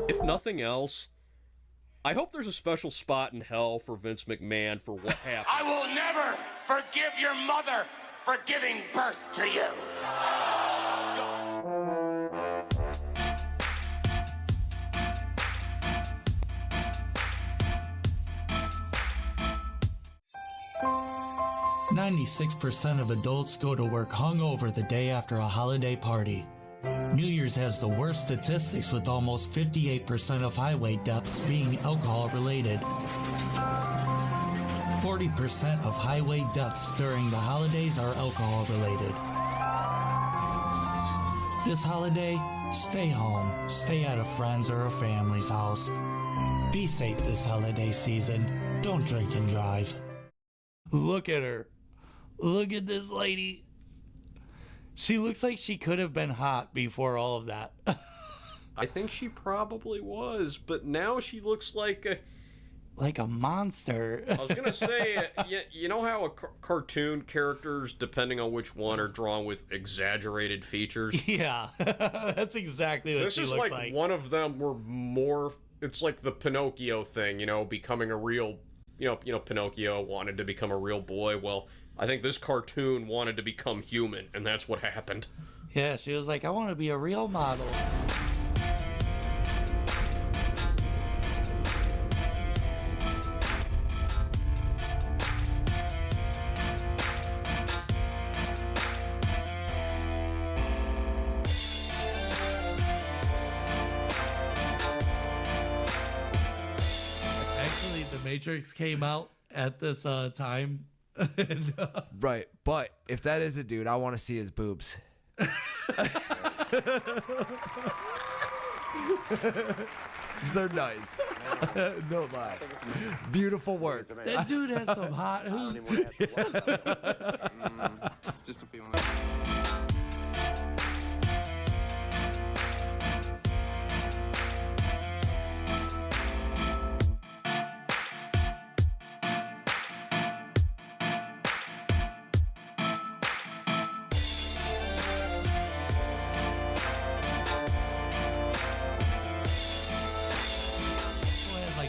If nothing else, I hope there's a special spot in hell for Vince McMahon for what happened. I will never forgive your mother for giving birth to you. 96% of adults go to work hungover the day after a holiday party. New Year's has the worst statistics, with almost 58% of highway deaths being alcohol related. 40% of highway deaths during the holidays are alcohol related. This holiday, stay home, stay at a friend's or a family's house. Be safe this holiday season. Don't drink and drive. Look at her. Look at this lady. She looks like she could have been hot before all of that. I think she probably was, but now she looks like a monster. I was gonna say, you know how cartoon characters, depending on which one, are drawn with exaggerated features? Yeah, that's exactly what she looks like. This is like one of them were more, it's like the Pinocchio thing, you know, becoming a real, you know, Pinocchio wanted to become a real boy. Well, I think this cartoon wanted to become human, and that's what happened. Yeah, she was like, I want to be a real model. Actually, The Matrix came out at this time. And, right, but if that is a dude, I want to see his boobs. They're nice. No lie. Beautiful work. That dude has some hot. It's just a feeling.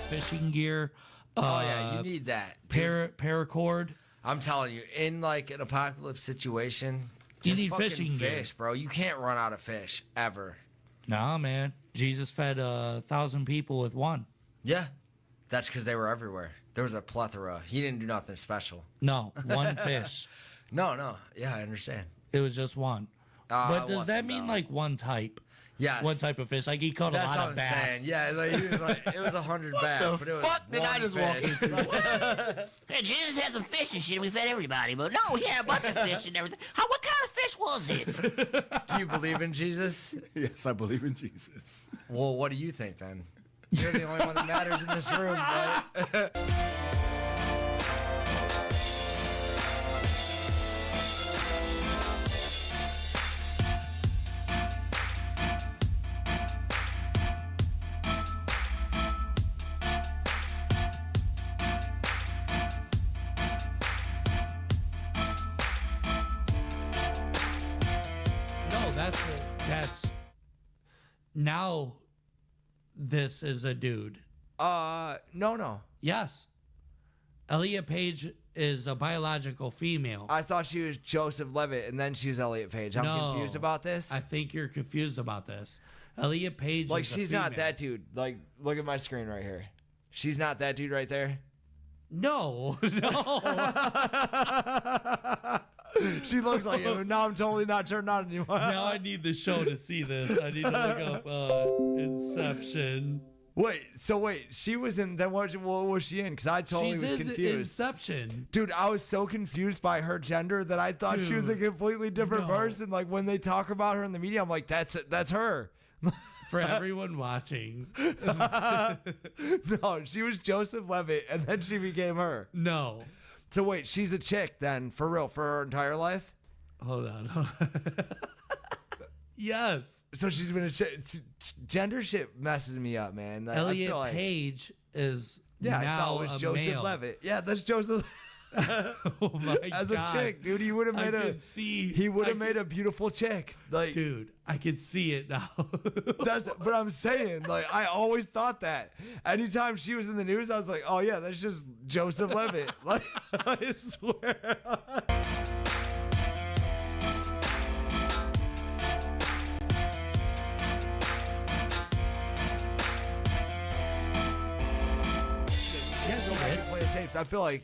Fishing gear. Oh yeah, you need that. Paracord. I'm telling you, in like an apocalypse situation, you just need fucking fishing fish, gear, bro. You can't run out of fish ever. Nah, man. Jesus fed 1,000 people with one. Yeah, that's because they were everywhere. There was a plethora. He didn't do nothing special. No, one fish. No. Yeah, I understand. It was just one. But does that mean like one type? Yes. One type of fish. Like he caught a lot of bass. Saying. Yeah, like, he was like, it was 100 bass, but it was fuck did I just walk into? Hey, Jesus had some fish and shit, and we fed everybody. But no, he had a bunch of fish and everything. What kind of fish was it? Do you believe in Jesus? Yes, I believe in Jesus. Well, what do you think then? You're the only one that matters in this room, right? That's now this is a dude. No. Yes. Elliot Page is a biological female. I thought she was Joseph Levitt, and then she was Elliot Page. I'm confused about this. I think you're confused about this. Elliot Page like, is she's not that dude. Like, look at my screen right here. She's not that dude right there? No. She looks like him. Now I'm totally not turned on anymore. Now I need the show to see this. I need to look up Inception. Wait, she was in, then what was she in? Because I totally was confused. Inception. Dude, I was so confused by her gender that I thought she was a completely different person. Like, when they talk about her in the media, I'm like, that's her. For everyone watching. No, she was Joseph Levitt, and then she became her. No. So wait, she's a chick then, for real, for her entire life? Hold on. Yes. So she's been a chick. Gender shit messes me up, man. Elliot Page is I thought now it was a Joseph male. Levitt. Yeah, that's Joseph. Oh my As God. a chick, dude, he would have made made a beautiful chick. Like, Dude, I can see it now. that's but I'm saying, like, I always thought that. Anytime she was in the news, I was like, oh yeah, that's just Joseph Levitt. Like, I swear. Play the tapes. I feel like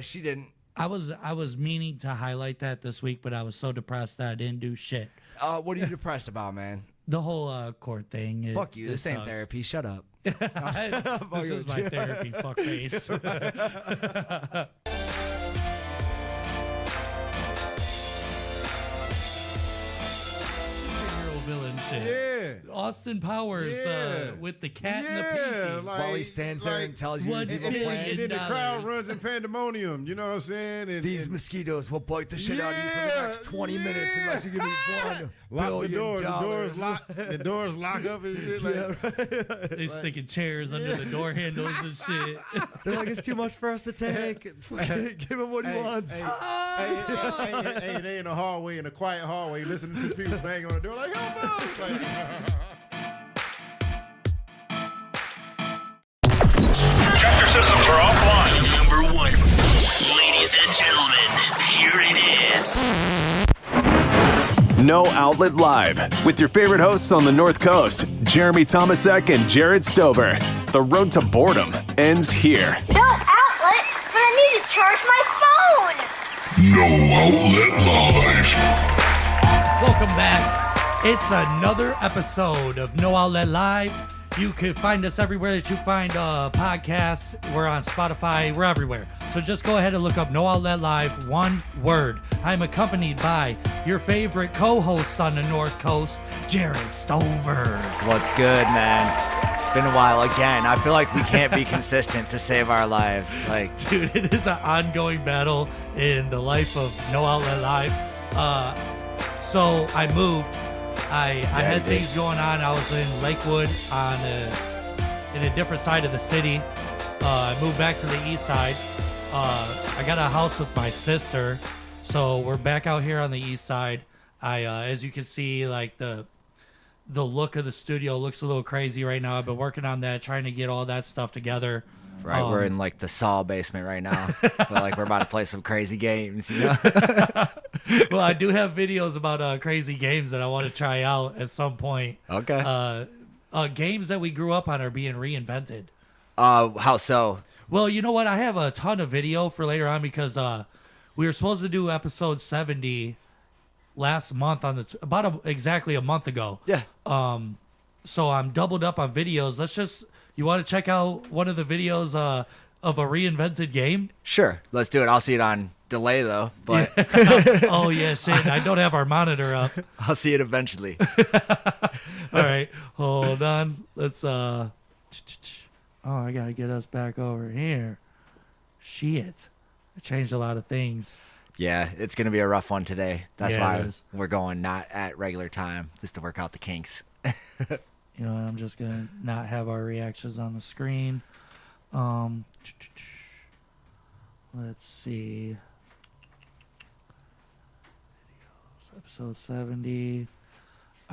she didn't. I was meaning to highlight that this week, but I was so depressed that I didn't do shit. What are you depressed about, man? The whole court thing. Fuck you. This ain't sucks. therapy. Shut up. This is my therapy, fuckface. Superhero villain shit. Yeah. Austin Powers Yeah. with the cat and the Yeah, pinky. like, While he stands there and tells you his $1 evil billion. plan. and then the crowd $1 runs in pandemonium. You know what I'm saying? And, These and mosquitoes will bite the shit out of you for the next 20 minutes unless you give me $1 lock the billion. doors. The doors lock. The doors lock up and shit. Like, They sticking chairs under the door handles and shit. They're like, it's too much for us to take. Give him what he wants. hey, they in a hallway, in a quiet hallway, listening to people bang on the door like, help us. Like, Chapter systems are offline. Number one. Ladies and gentlemen, here it is. No Outlet Live with your favorite hosts on the North Coast, Jeremy Tomesek and Jarrod Stover. The road to boredom ends here. No outlet, but I need to charge my phone. No Outlet Live. Welcome back. It's another episode of No Outlet Live. You can find us everywhere that you find podcasts. We're on Spotify. We're everywhere. So just go ahead and look up No Outlet Live, one word. I'm accompanied by your favorite co-hosts on the North Coast, Jarrod Stover. What's good, man? It's been a while again. I feel like we can't be consistent to save our lives. Like, Dude, it is an ongoing battle in the life of No Outlet Live. So I moved. I had things going on. I was in Lakewood in a different side of the city. I moved back to the east side. I got a house with my sister, so we're back out here on the east side. As you can see, like the look of the studio looks a little crazy right now. I've been working on that, trying to get all that stuff together. right, we're in like the Saw basement right now. I feel like we're about to play some crazy games, you know? Well, I do have videos about crazy games that I want to try out at some point. Okay. Games that we grew up on are being reinvented. How so? Well, you know what? I have a ton of video for later on because we were supposed to do episode 70 last month on exactly a month ago. Yeah. So I'm doubled up on videos. You want to check out one of the videos of a reinvented game? Sure. Let's do it. I'll see it on delay though, but Oh yeah, shit. I don't have our monitor up. I'll see it eventually. All right, hold on. Let's Oh, I gotta get us back over here. Shit. I changed a lot of things. Yeah, it's going to be a rough one today. That's Yeah, it why is. we're going not at regular time, just to work out the kinks. You know, I'm just gonna not have our reactions on the screen. Let's see. Videos, episode 70.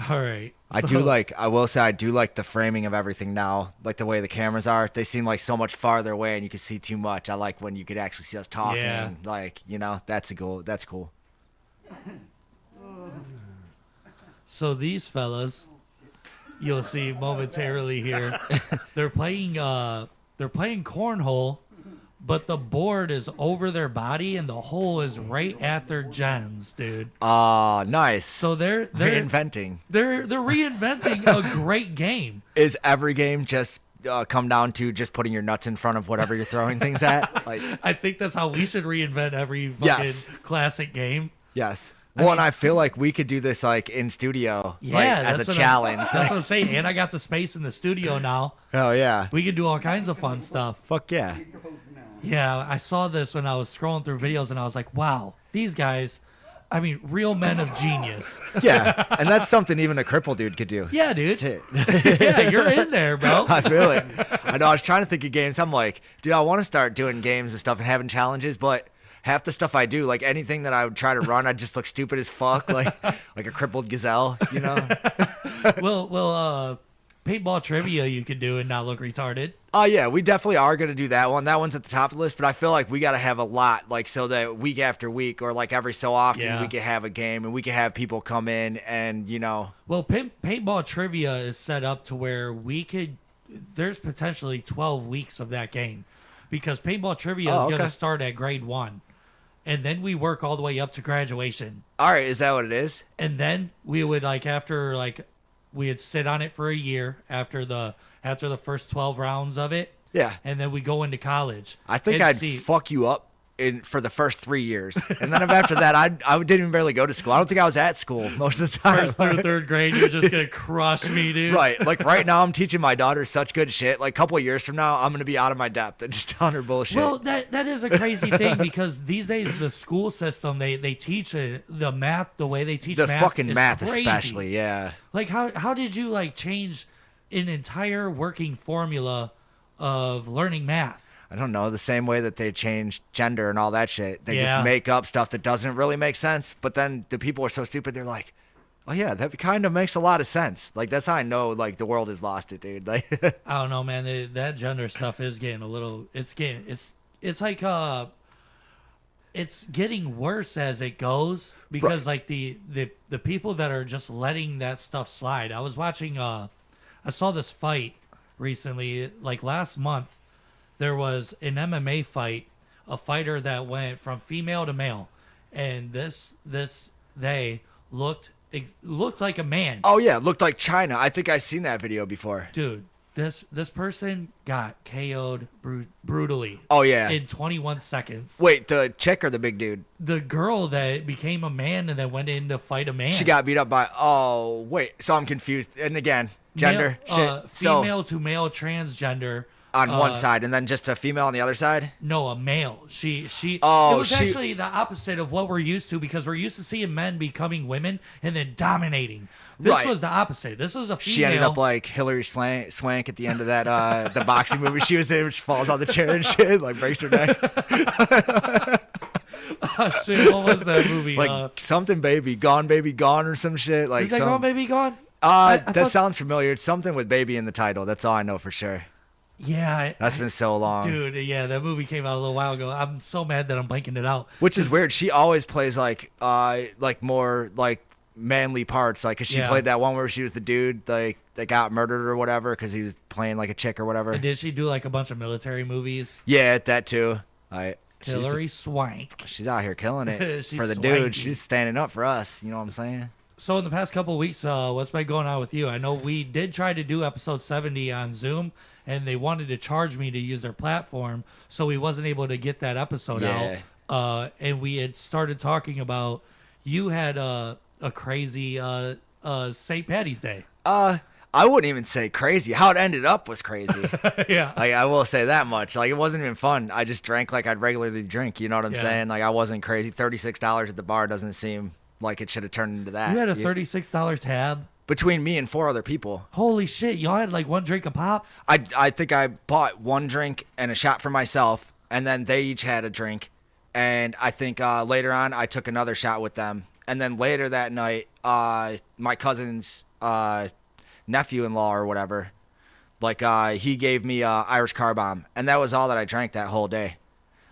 All right. I will say I do like the framing of everything now, like the way the cameras are. They seem like so much farther away and you can see too much. I like when you could actually see us talking. Yeah. Like, you know, that's cool. So these fellas, you'll see momentarily here, they're playing cornhole, but the board is over their body and the hole is right at their gens, dude. Nice. So they're Reinventing. They're reinventing a great game. Is every game just come down to just putting your nuts in front of whatever you're throwing things at? Like, I think that's how we should reinvent every fucking Yes. classic game. yes. And I feel like we could do this like in studio, Yeah, like, as a that's what challenge. That's what I'm saying. And I got the space in the studio now. Oh yeah. We can do all kinds of fun stuff. Fuck yeah. Yeah, I saw this when I was scrolling through videos, and I was like, wow, these guys, I mean, real men of genius. Yeah. And that's something even a crippled dude could do. Yeah, dude. Shit. Yeah, you're in there, bro. I feel it. I know. I was trying to think of games. I'm like, dude, I want to start doing games and stuff and having challenges, but half the stuff I do, like anything that I would try to run, I'd just look stupid as fuck, like a crippled gazelle, you know? Well, paintball trivia you could do and not look retarded. Oh, yeah, we definitely are going to do that one. That one's at the top of the list, but I feel like we got to have a lot, like, so that week after week or, like, every so often we could have a game and we could have people come in and, you know. Well, paintball trivia is set up to where there's potentially 12 weeks of that game because paintball trivia is going to start at grade 1. And then we work all the way up to graduation. All right, is that what it is? And then we would, we'd sit on it for a year after the first 12 rounds of it. Yeah. And then we go into college. I think I'd fuck you up for the first 3 years. And then after that, I didn't even barely go to school. I don't think I was at school most of the time. First through third grade, you're just going to crush me, dude. Right. Like right now, I'm teaching my daughter such good shit. Like a couple of years from now, I'm going to be out of my depth and just telling her bullshit. Well, that is a crazy thing because these days, the school system, they teach the math, the way they teach the math. Fucking is math, crazy. especially, yeah. Like, how did you, change an entire working formula of learning math? I don't know, the same way that they change gender and all that shit. They just make up stuff that doesn't really make sense. But then the people are so stupid, they're like, oh, yeah, that kind of makes a lot of sense. Like, that's how I know, like, the world has lost it, dude. Like, I don't know, man. That gender stuff is getting a little, it's getting worse as it goes because, like, the people that are just letting that stuff slide. I was watching, I saw this fight recently, like, last month. There was an MMA fight, a fighter that went from female to male, and they looked like a man. Oh yeah, looked like China. I think I've seen that video before. Dude, this person got KO'd brutally. Oh yeah, in 21 seconds. Wait, the chick or the big dude? The girl that became a man and then went in to fight a man. She got beat up by. Oh wait, so I'm confused. And again, gender, female to male transgender. On one side, and then just a female on the other side? No, a male. She. Oh, it was actually the opposite of what we're used to because we're used to seeing men becoming women and then dominating. This was the opposite. This was a female. She ended up like Hillary Swank at the end of that the boxing movie she was in, which falls on the chair and shit, like breaks her neck. Oh shit! What was that movie? Like something baby gone or some shit. Like is that Gone Baby Gone? That sounds familiar. It's something with baby in the title. That's all I know for sure. Yeah, that's been so long, dude. Yeah, that movie came out a little while ago. I'm so mad that I'm blanking it out. Which is weird. She always plays like more like manly parts. Like, cause she played that one where she was the dude like that got murdered or whatever because he was playing like a chick or whatever. And did she do like a bunch of military movies? Yeah, that too. Hillary Swank. She's out here killing it for the dude. She's standing up for us. You know what I'm saying? So in the past couple of weeks, what's been going on with you? I know we did try to do episode 70 on Zoom. And they wanted to charge me to use their platform, so we wasn't able to get that episode out. And we had started talking about you had a crazy St. Patty's Day. I wouldn't even say crazy. How it ended up was crazy. Yeah. Like, I will say that much. Like, it wasn't even fun. I just drank like I'd regularly drink. You know what I'm saying? Like, I wasn't crazy. $36 at the bar doesn't seem like it should have turned into that. You had a $36 tab? Between me and 4 other people. Holy shit, y'all had like one drink a pop? I think I bought one drink and a shot for myself, and then they each had a drink. And I think later on I took another shot with them. And then later that night, my cousin's nephew-in-law or whatever, like he gave me Irish car bomb. And that was all that I drank that whole day.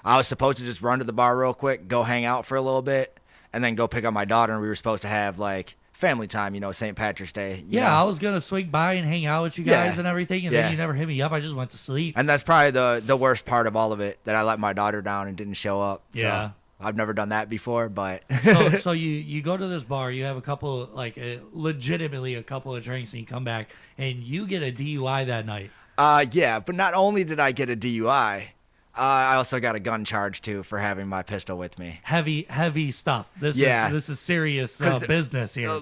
I was supposed to just run to the bar real quick, go hang out for a little bit, and then go pick up my daughter. And we were supposed to have like family time, St. Patrick's Day. You know? I was going to swing by and hang out with you guys and everything, and then you never hit me up. I just went to sleep. And that's probably the worst part of all of it, that I let my daughter down and didn't show up. Yeah. So I've never done that before, but... so you go to this bar, you have a couple, legitimately a couple of drinks, and you come back, and you get a DUI that night. Yeah, but not only did I get a DUI... I also got a gun charge too for having my pistol with me. Heavy stuff. This is serious business here.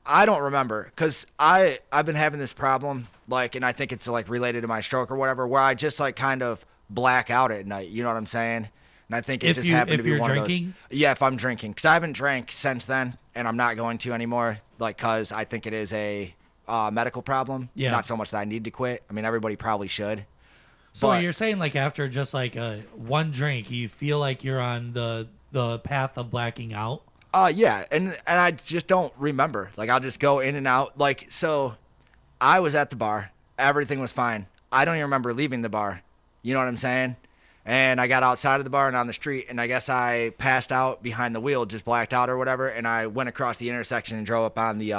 I don't remember because I've been having this problem and I think it's related to my stroke or whatever, where I just kind of black out at night. You know what I'm saying? And I think it just happened to be one of those. Yeah, if I'm drinking, because I haven't drank since then, and I'm not going to anymore. Because I think it is a medical problem. Yeah. Not so much that I need to quit. I mean, everybody probably should. So But- you're saying like after just like one drink, you feel like you're on the path of blacking out? Yeah, and I just don't remember. Like, I'll just go in and out. Like, so I was at the bar. Everything was fine. I don't even remember leaving the bar. You know what I'm saying? And I got outside of the bar and on the street, and I guess I passed out behind the wheel, just blacked out or whatever, and I went across the intersection and drove up on the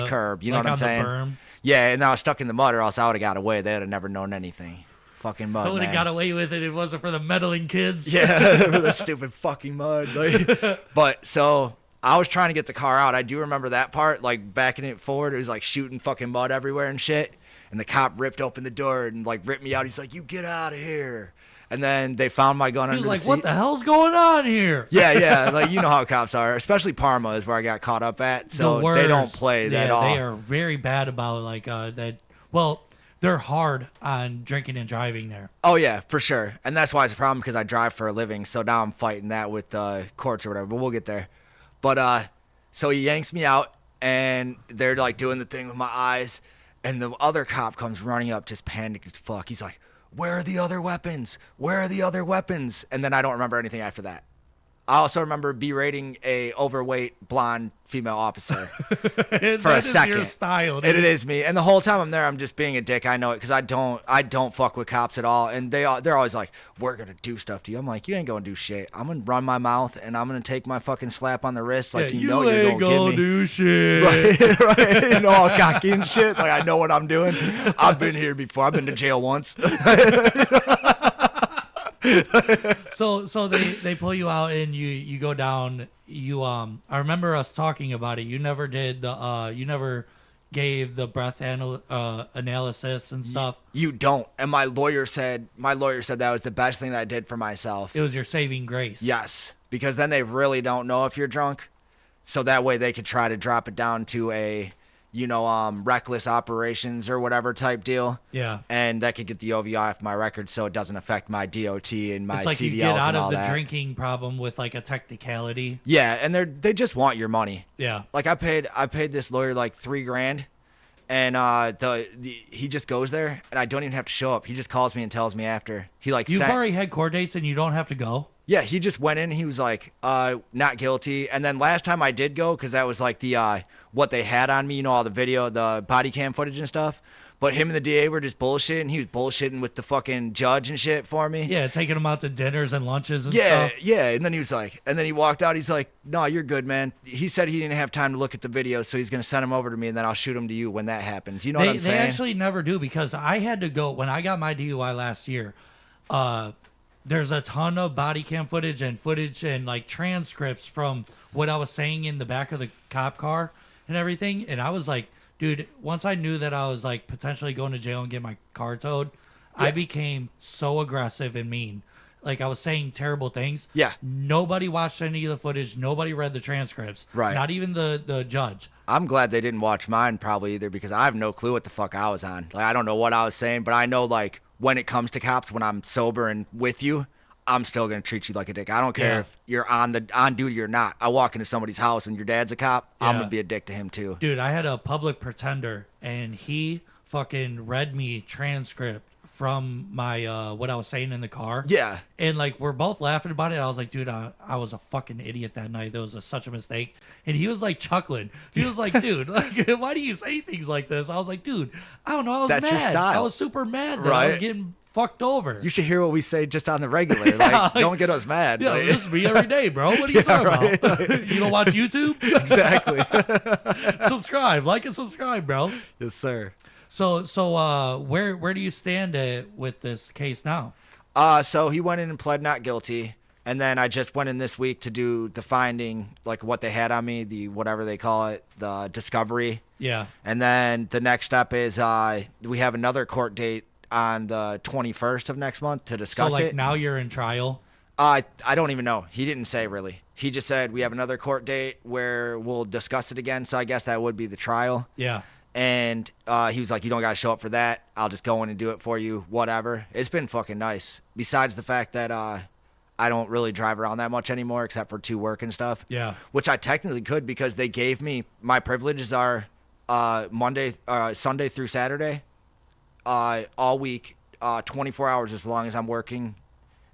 curb. You know like what I'm on the saying? berm? Yeah, and I was stuck in the mud, or else I would have got away. They would have never known anything. Fucking mud, I would have man. got away with it if it wasn't for the meddling kids. Yeah, the stupid fucking mud. Like, but so I was trying to get the car out. I do remember that part, like backing it forward. It was like shooting fucking mud everywhere and shit. And the cop ripped open the door and like ripped me out. He's like, "You get out of here." And then they found my gun He under was like, the seat. "What the hell's going on here?" Yeah, like you know how cops are, especially Parma is where I got caught up at. So The they don't worst. play that Yeah, all. they are very bad about like that. Well, they're hard on drinking and driving there. Oh yeah, for sure, and that's why it's a problem because I drive for a living. So now I'm fighting that with courts or whatever. But we'll get there. But so he yanks me out, and they're like doing the thing with my eyes, and the other cop comes running up, just panicked as fuck. He's like, "Where are the other weapons? Where are the other weapons?" And then I don't remember anything after that. I also remember berating a overweight blonde female officer for a second. Your style, And it is me. And the whole time I'm there, I'm just being a dick. I know it because I don't fuck with cops at all. And they're always like, "We're gonna do stuff to you." I'm like, "You ain't gonna do shit. I'm gonna run my mouth and I'm gonna take my fucking slap on the wrist like you know you're ain't gonna give me." do shit. Right, you know, all cocky and shit. Like I know what I'm doing. I've been here before. I've been to jail once. So they pull you out and you go down. I remember us talking about it. You never did you never gave the breath analysis and stuff. You don't. And my lawyer said that was the best thing that I did for myself. It was your saving grace. Yes, because then they really don't know if you're drunk. So that way they could try to drop it down to a, reckless operations or whatever type deal. Yeah. And that could get the OVI off my record so it doesn't affect my DOT and my It's like CDLs you get out and all of the that. drinking problem with like a technicality. Yeah, and they just want your money. Yeah. Like I paid this lawyer like $3,000, and he just goes there, and I don't even have to show up. He just calls me and tells me after. He like You've already had court dates and you don't have to go. Yeah, he just went in. He was like, not guilty. And then last time I did go, because that was like the what they had on me, all the video, the body cam footage and stuff. But him and the DA were just bullshitting. He was bullshitting with the fucking judge and shit for me. Yeah, taking them out to dinners and lunches and Yeah, stuff. yeah. And then he was like, and then he walked out. He's like, "No, you're good, man." He said he didn't have time to look at the video, so he's gonna send him over to me, and then I'll shoot him to you when that happens. You know what I'm They saying? actually never do because I had to go when I got my DUI last year. There's a ton of body cam footage and like transcripts from what I was saying in the back of the cop car and everything. And I was like, dude, once I knew that I was like potentially going to jail and get my car towed, I became so aggressive and mean. Like I was saying terrible things. Yeah. Nobody watched any of the footage. Nobody read the transcripts. Right. Not even the judge. I'm glad they didn't watch mine probably either because I have no clue what the fuck I was on. Like I don't know what I was saying, but I know like when it comes to cops, when I'm sober and with you, I'm still gonna treat you like a dick. I don't care if you're on duty or not. I walk into somebody's house and your dad's a cop, I'm gonna be a dick to him too. Dude, I had a public pretender and he fucking read me transcript from my what I was saying in the car. Yeah. And like we're both laughing about it. I was like, dude, I was a fucking idiot that night. That was such a mistake. And he was like chuckling. He was like, dude, like why do you say things like this? I was like, dude, I don't know. I was That's mad. your style. I was super mad that I was Right. getting fucked over. You should hear what we say just on the regular. Like, don't get us mad. Yeah, Like- this is me every day, bro. What are you talking about? You don't watch YouTube? Exactly. Subscribe, like and subscribe, bro. Yes, sir. So where do you stand with this case now? So he went in and pled not guilty, and then I just went in this week to do the finding, like what they had on me, the whatever they call it, the discovery. Yeah. And then the next step is we have another court date on the 21st of next month to So discuss like it. now you're in trial. I don't even know. He didn't say really. He just said we have another court date where we'll discuss it again. So I guess that would be the trial. Yeah. And he was like, "You don't gotta show up for that. I'll just go in and do it for you. Whatever." It's been fucking nice. Besides the fact that I don't really drive around that much anymore, except for to work and stuff. Yeah. Which I technically could because they gave me my privileges are Sunday through Saturday, all week 24 hours as long as I'm working,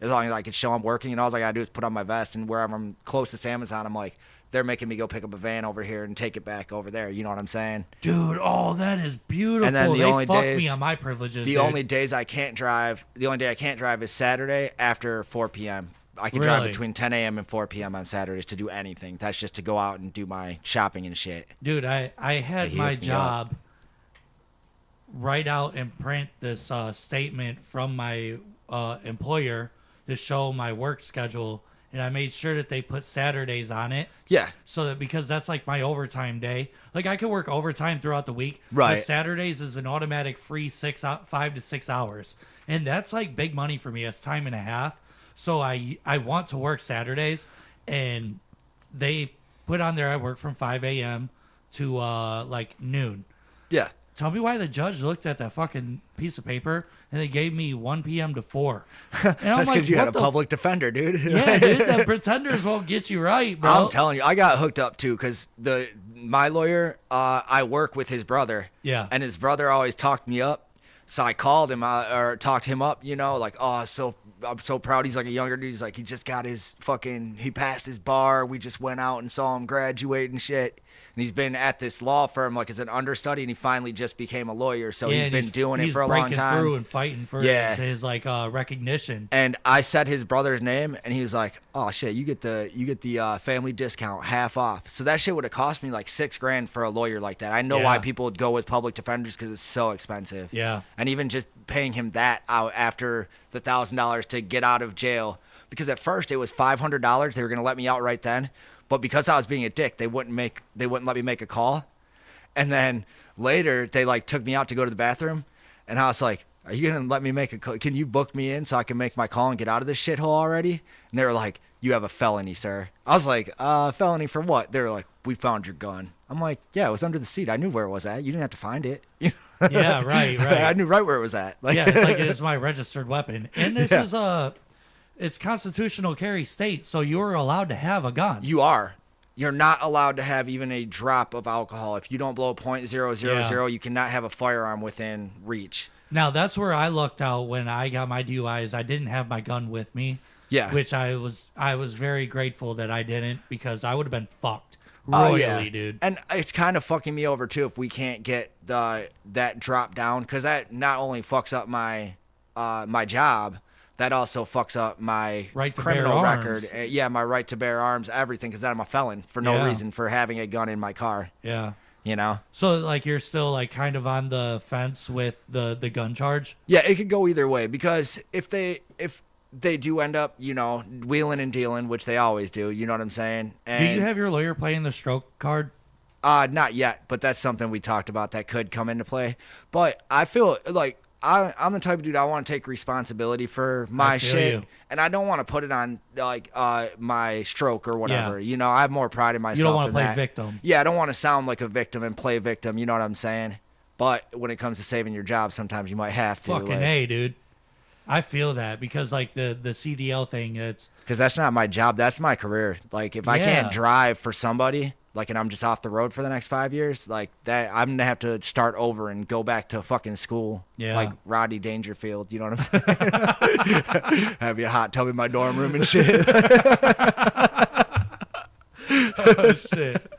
as long as I can show I'm working. And all I got to do is put on my vest, and wherever I'm closest to Amazon, I'm like, they're making me go pick up a van over here and take it back over there. You know what I'm saying? Dude, oh, that is beautiful. And then the they only fucked days, me on my privileges, The dude. only days I can't drive, the only day I can't drive is Saturday after 4 p.m. I can drive Really? between 10 a.m. and 4 p.m. on Saturdays to do anything. That's just to go out and do my shopping and shit. Dude, I had He my hooked me up. job write out and print this statement from my employer to show my work schedule, and I made sure that they put Saturdays on it. Yeah. So that because that's like my overtime day. Like I could work overtime throughout the week. Right. But Saturdays is an automatic free 5 to 6 hours, and that's like big money for me. It's time and a half. So I want to work Saturdays, and they put on there I work from 5 a.m. to like noon. Yeah. Tell me why the judge looked at that fucking piece of paper and they gave me 1 p.m. to 4. And I'm That's because like, you had what a the public defender, dude. Yeah, dude, the pretenders won't get you right, bro. I'm telling you, I got hooked up too because my lawyer, I work with his brother. Yeah. And his brother always talked me up. So I called him or talked him up, you know, like, oh, I'm so proud. He's like a younger dude. He's like, he just got he passed his bar. We just went out and saw him graduate and shit. And he's been at this law firm like as an understudy, and he finally just became a lawyer. So Yeah, he's and been doing it he's for a long breaking time. through and fighting for Yeah. his like recognition. And I said his brother's name, and he was like, "Oh shit, you get the family discount half off." So that shit would have cost me like $6,000 for a lawyer like that. I know why Yeah. people would go with public defenders because it's so expensive. Yeah. And even just paying him that out after the $1,000 to get out of jail, because at first it was $500. They were gonna let me out right then, but because I was being a dick, they wouldn't let me make a call. And then later they like took me out to go to the bathroom, and I was like, "Are you gonna let me make a call? Can you book me in so I can make my call and get out of this shithole already?" And they were like, "You have a felony, sir." I was like, felony for what?" They were like, "We found your gun." I'm like, "Yeah, it was under the seat. I knew where it was at. You didn't have to find it." Yeah, right. I knew right where it was at. Like, Yeah, it's like it's my registered weapon. And this Yeah. is it's constitutional carry state, so you're allowed to have a gun. You are. You're not allowed to have even a drop of alcohol. If you don't blow .000, you cannot have a firearm within reach. Now that's where I lucked out when I got my DUIs. I didn't have my gun with me. Yeah. Which I was very grateful that I didn't, because I would have been fucked royally, dude. And it's kind of fucking me over too if we can't get that drop down, because that not only fucks up my my job, that also fucks up my Right to criminal bear record. arms. Yeah, my right to bear arms, everything, because I'm a felon for no Yeah. reason for having a gun in my car. Yeah. You know? So like you're still like kind of on the fence with the gun charge? Yeah, it could go either way, because if they do end up, you know, wheeling and dealing, which they always do, you know what I'm saying? And Do you have your lawyer playing the stroke card? Not yet, but that's something we talked about that could come into play. But I feel like I'm the type of dude, I want to take responsibility for my I feel shit, you. and I don't want to put it on like my stroke or whatever. Yeah. You know, I have more pride in myself. You don't want to than play that. victim. Yeah, I don't want to sound like a victim and play victim. You know what I'm saying? But when it comes to saving your job, sometimes you might have to. Fucking A, dude. I feel that, because like the CDL thing, it's Because that's not my job. That's my career. Like, if I can't Yeah. drive for somebody, like, and I'm just off the road for the next 5 years, like, that, I'm going to have to start over and go back to fucking school. Yeah. Like Rodney Dangerfield. You know what I'm saying? Have you a hot tub in my dorm room and shit. oh shit.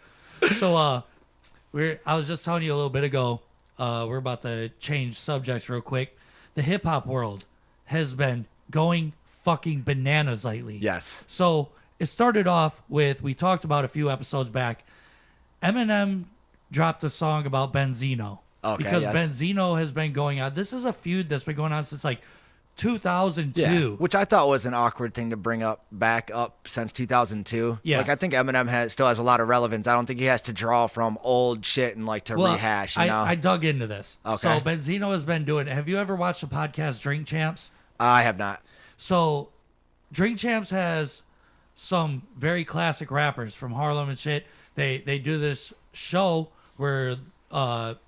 So I was just telling you a little bit ago, we're about to change subjects real quick. The hip hop world has been going fucking bananas lately. Yes. So it started off with, we talked about a few episodes back, Eminem dropped a song about Benzino. Okay, because yes. Benzino has been going on. This is a feud that's been going on since like 2002. Which I thought was an awkward thing to bring back up since 2002. Yeah. Like, I think Eminem still has a lot of relevance. I don't think he has to draw from old shit and like to rehash, you know? I dug into this. Okay. So Benzino has been doing. Have you ever watched the podcast Drink Champs? I have not. So Drink Champs has some very classic rappers from Harlem and shit. They do this show where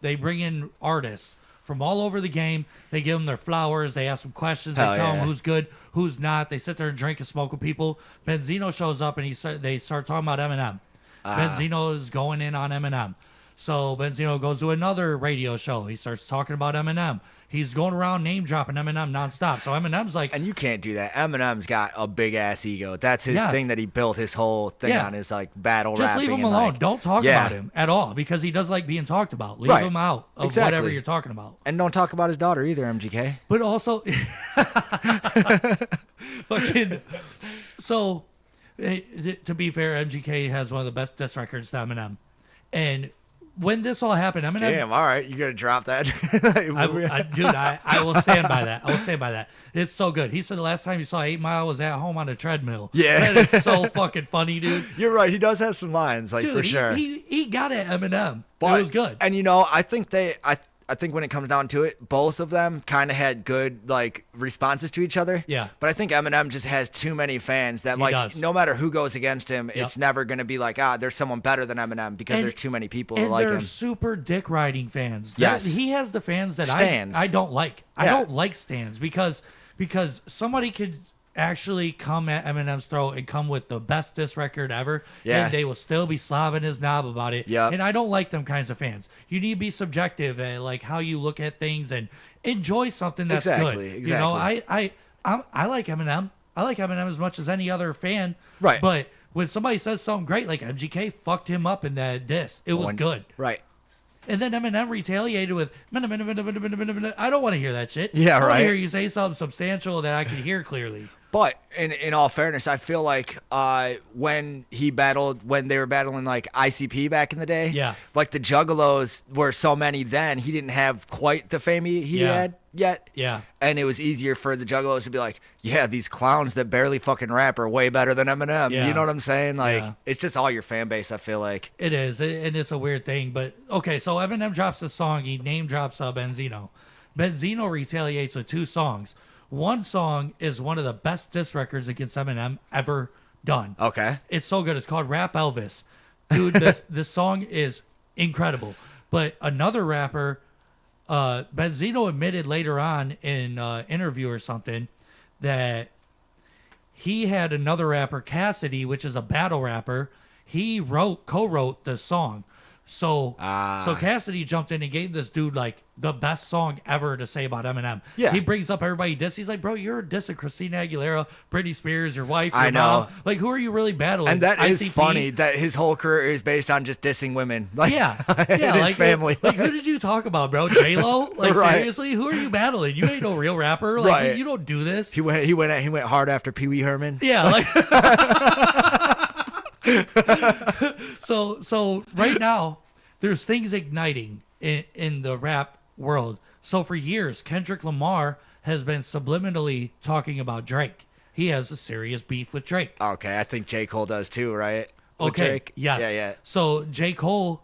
they bring in artists from all over the game. They give them their flowers. They ask them questions. They Hell tell yeah. them who's good, who's not. They sit there and drink and smoke with people. Benzino shows up and they start talking about Eminem. Benzino is going in on Eminem. So Benzino goes to another radio show. He starts talking about Eminem. He's going around name dropping Eminem nonstop. So Eminem's like, And you can't do that. Eminem's got a big ass ego. That's his Yes. thing that he built his whole thing Yeah. on is like battle just rapping. leave him and, alone. like- Don't talk Yeah. about him at all because he does like being talked about. Leave Right. him out of Exactly. whatever you're talking about. And don't talk about his daughter either, MGK. But also, fucking. So, to be fair, MGK has one of the best diss records to Eminem, and when this all happened, Eminem. Damn, all right, you gotta drop that. I will stand by that. I will stand by that. It's so good. He said the last time he saw 8 Mile was at home on a treadmill. Yeah. That is so fucking funny, dude. You're right. He does have some lines, like Dude, for sure. he got at Eminem. But- It was good. And you know, I think I think when it comes down to it, both of them kind of had good like responses to each other. Yeah. But I think Eminem just has too many fans that He like does. no matter who goes against him, Yep. it's never gonna be like there's someone better than Eminem because And- there's too many people And who like they're him. super dick riding fans. Yes. He has the fans that Stans. I don't like. I Yeah. don't like stans because somebody could actually come at Eminem's throat and come with the best diss record ever, Yeah. and they will still be slobbing his knob about it. Yep. And I don't like them kinds of fans. You need to be subjective at like how you look at things and enjoy something that's Exactly, good. You know, exactly. I like Eminem. I like Eminem as much as any other fan. Right. But when somebody says something great, like MGK fucked him up in that diss, it was good. Right. And then Eminem retaliated with, I don't want to hear that shit. Yeah, I want right. to hear you say something substantial that I can hear clearly. But in all fairness, I feel like when they were battling like ICP back in the day, Yeah. like the Juggalos were so many then, he didn't have quite the fame he Yeah. had yet. Yeah. And it was easier for the Juggalos to be like, yeah, these clowns that barely fucking rap are way better than Eminem. Yeah. You know what I'm saying? Like, Yeah. it's just all your fan base, I feel like. It is, and it's a weird thing. But, okay, so Eminem drops a song. He name drops Benzino. Benzino retaliates with 2 songs. One song is one of the best diss records against Eminem ever done. Okay. It's so good. It's called Rap Elvis. Dude, this song is incredible. But another rapper, Benzino admitted later on in an interview or something that he had another rapper, Cassidy, which is a battle rapper. He co-wrote the song. So Cassidy jumped in and gave this dude like the best song ever to say about Eminem. Yeah. He brings up everybody diss. He's like, bro, you're dissing Christina Aguilera, Britney Spears, your wife, your I know. mom. Like, who are you really battling? And that is ICP? funny that his whole career is based on just dissing women. Like, Yeah, and yeah, his like family. Like, who did you talk about, bro? J Lo? Like, Right. seriously, who are you battling? You ain't no real rapper. Like, Right. you don't do this. He went hard after Pee Wee Herman. Yeah, like. So right now, there's things igniting in the rap world. So for years, Kendrick Lamar has been subliminally talking about Drake. He has a serious beef with Drake. Okay, I think J. Cole does too, right? With Okay. Drake? Yes. Yeah. So J. Cole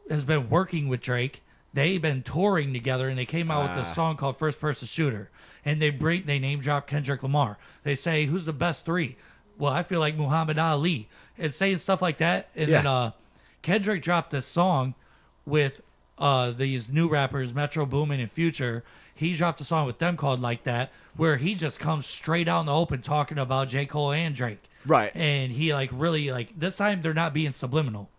has been working with Drake. They've been touring together, and they came out with this song called First Person Shooter. And they name drop Kendrick Lamar. They say, who's the best 3? Well, I feel like Muhammad Ali. And saying stuff like that. And then Kendrick dropped this song with these new rappers, Metro Boomin and Future. He dropped a song with them called Like That, where he just comes straight out in the open talking about J. Cole and Drake. Right. And he like really like this time they're not being subliminal.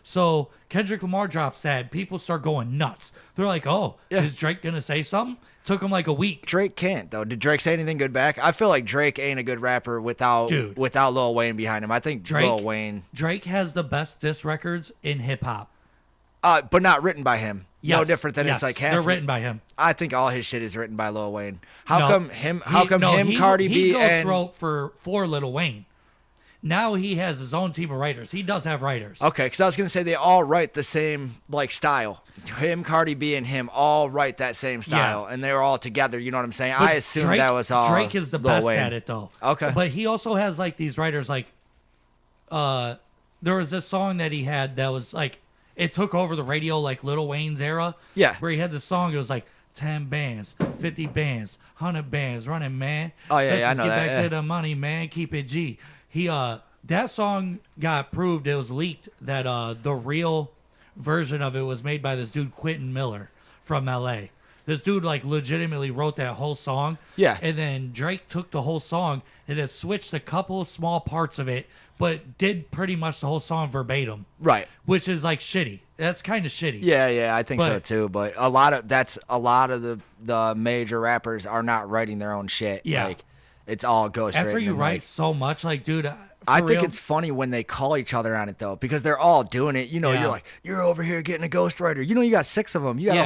So Kendrick Lamar drops that. People start going nuts. They're like, "Oh, is Drake gonna say something?" Took him like a week. Drake can't though. Did Drake say anything good back? I feel like Drake ain't a good rapper without Lil Wayne behind him. I think Lil Wayne. Drake has the best diss records in hip hop. But not written by him. No Yes, different than yes, it's like they're Cassidy. written by him. I think all his shit is written by Lil Wayne. How No, come him? Cardi B, he goes and wrote for Lil Wayne. Now he has his own team of writers. He does have writers. okay, because I was gonna say they all write the same like style. Him, Cardi B, and him all write that same style, and they're all together. You know what I'm saying? But I assume Drake, that was all. Drake is the Lil best Wayne. at it though. Okay. But he also has like these writers like there was this song that he had that was like it took over the radio like Lil Wayne's era. Yeah. Where he had the song, it was like 10 bands, 50 bands, 100 bands, running man. Oh, yeah, Let's yeah, I just know get that, back yeah. to the money, man. Keep it G. He that song got proved, it was leaked that the real version of it was made by this dude Quentin Miller from LA. This dude like legitimately wrote that whole song. Yeah. And then Drake took the whole song and has switched a couple of small parts of it, but did pretty much the whole song verbatim. Right. Which is like shitty. That's kind of shitty. Yeah, I think so But- too. But a lot of the major rappers are not writing their own shit. Yeah. Like, it's all goes straight. After you into, write like, so much, like, dude, I for think real, it's funny when they call each other on it though, because they're all doing it. You know, Yeah. you're like, you're over here getting a ghostwriter. You know, you got 6 of them. You got Yeah.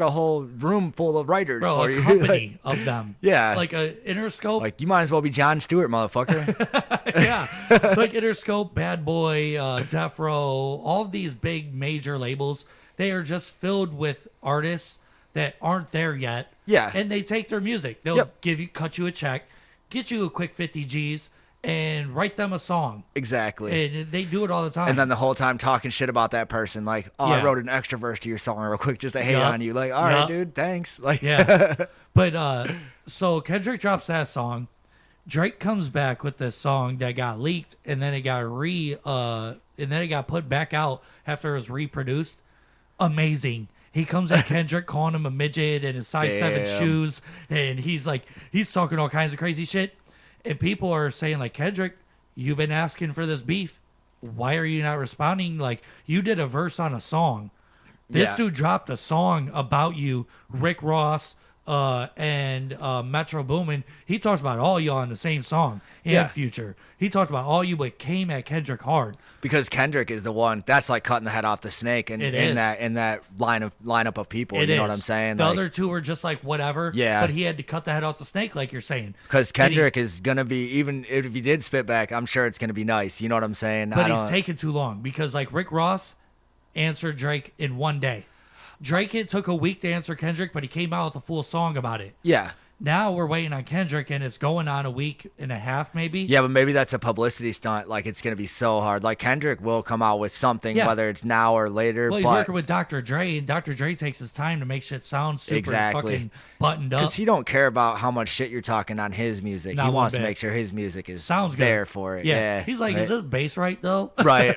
a whole room full of writers bro, for a you. company of them. Yeah. Like a Interscope. Like, you might as well be Jon Stewart, motherfucker. Yeah, like Interscope, Bad Boy, Death Row, all of these big major labels, they are just filled with artists that aren't there yet. Yeah. And they take their music. They'll Yep. cut you a check, get you a quick 50 G's, and write them a song. Exactly. And they do it all the time. And then the whole time talking shit about that person, like, oh, I Yeah. wrote an extra verse to your song real quick just to hate Yup. on you. Like, all right, Yup. dude, thanks. Like, Yeah. But so Kendrick drops that song. Drake comes back with this song that got leaked and then it got put back out after it was reproduced. Amazing. He comes at Kendrick calling him a midget and his size 7 Damn. shoes, and he's talking all kinds of crazy shit. And people are saying, like, Kendrick, you've been asking for this beef. Why are you not responding? Like, you did a verse on a song. This Yeah. dude dropped a song about you, Rick Ross, and Metro Boomin. He talks about all y'all in the same song and Yeah. Future. He talked about all you, but came at Kendrick hard. because Kendrick is the one that's like cutting the head off the snake, and It in is. that lineup of people. It You know is. what I'm saying? The Like, other two were just like whatever. Yeah. But he had to cut the head off the snake, like you're saying. because And he- Kendrick is gonna be, even if he did spit back, I'm sure it's gonna be nice. You know what I'm saying? But he's taking too long because like Rick Ross answered Drake in one day. Drake, it took a week to answer Kendrick, but he came out with a full song about it. Yeah. Now we're waiting on Kendrick, and it's going on a week and a half, maybe. Yeah, but maybe that's a publicity stunt. Like, it's going to be so hard. Like, Kendrick will come out with something, Yeah. whether it's now or later. Well, he's but working with Dr. Dre, and Dr. Dre takes his time to make shit sound super Exactly. fucking buttoned up. because he don't care about how much shit you're talking on his music. Not He one wants to bit. make sure his music is Sounds good. there for it. Yeah. He's like, right. is this bass right, though? Right.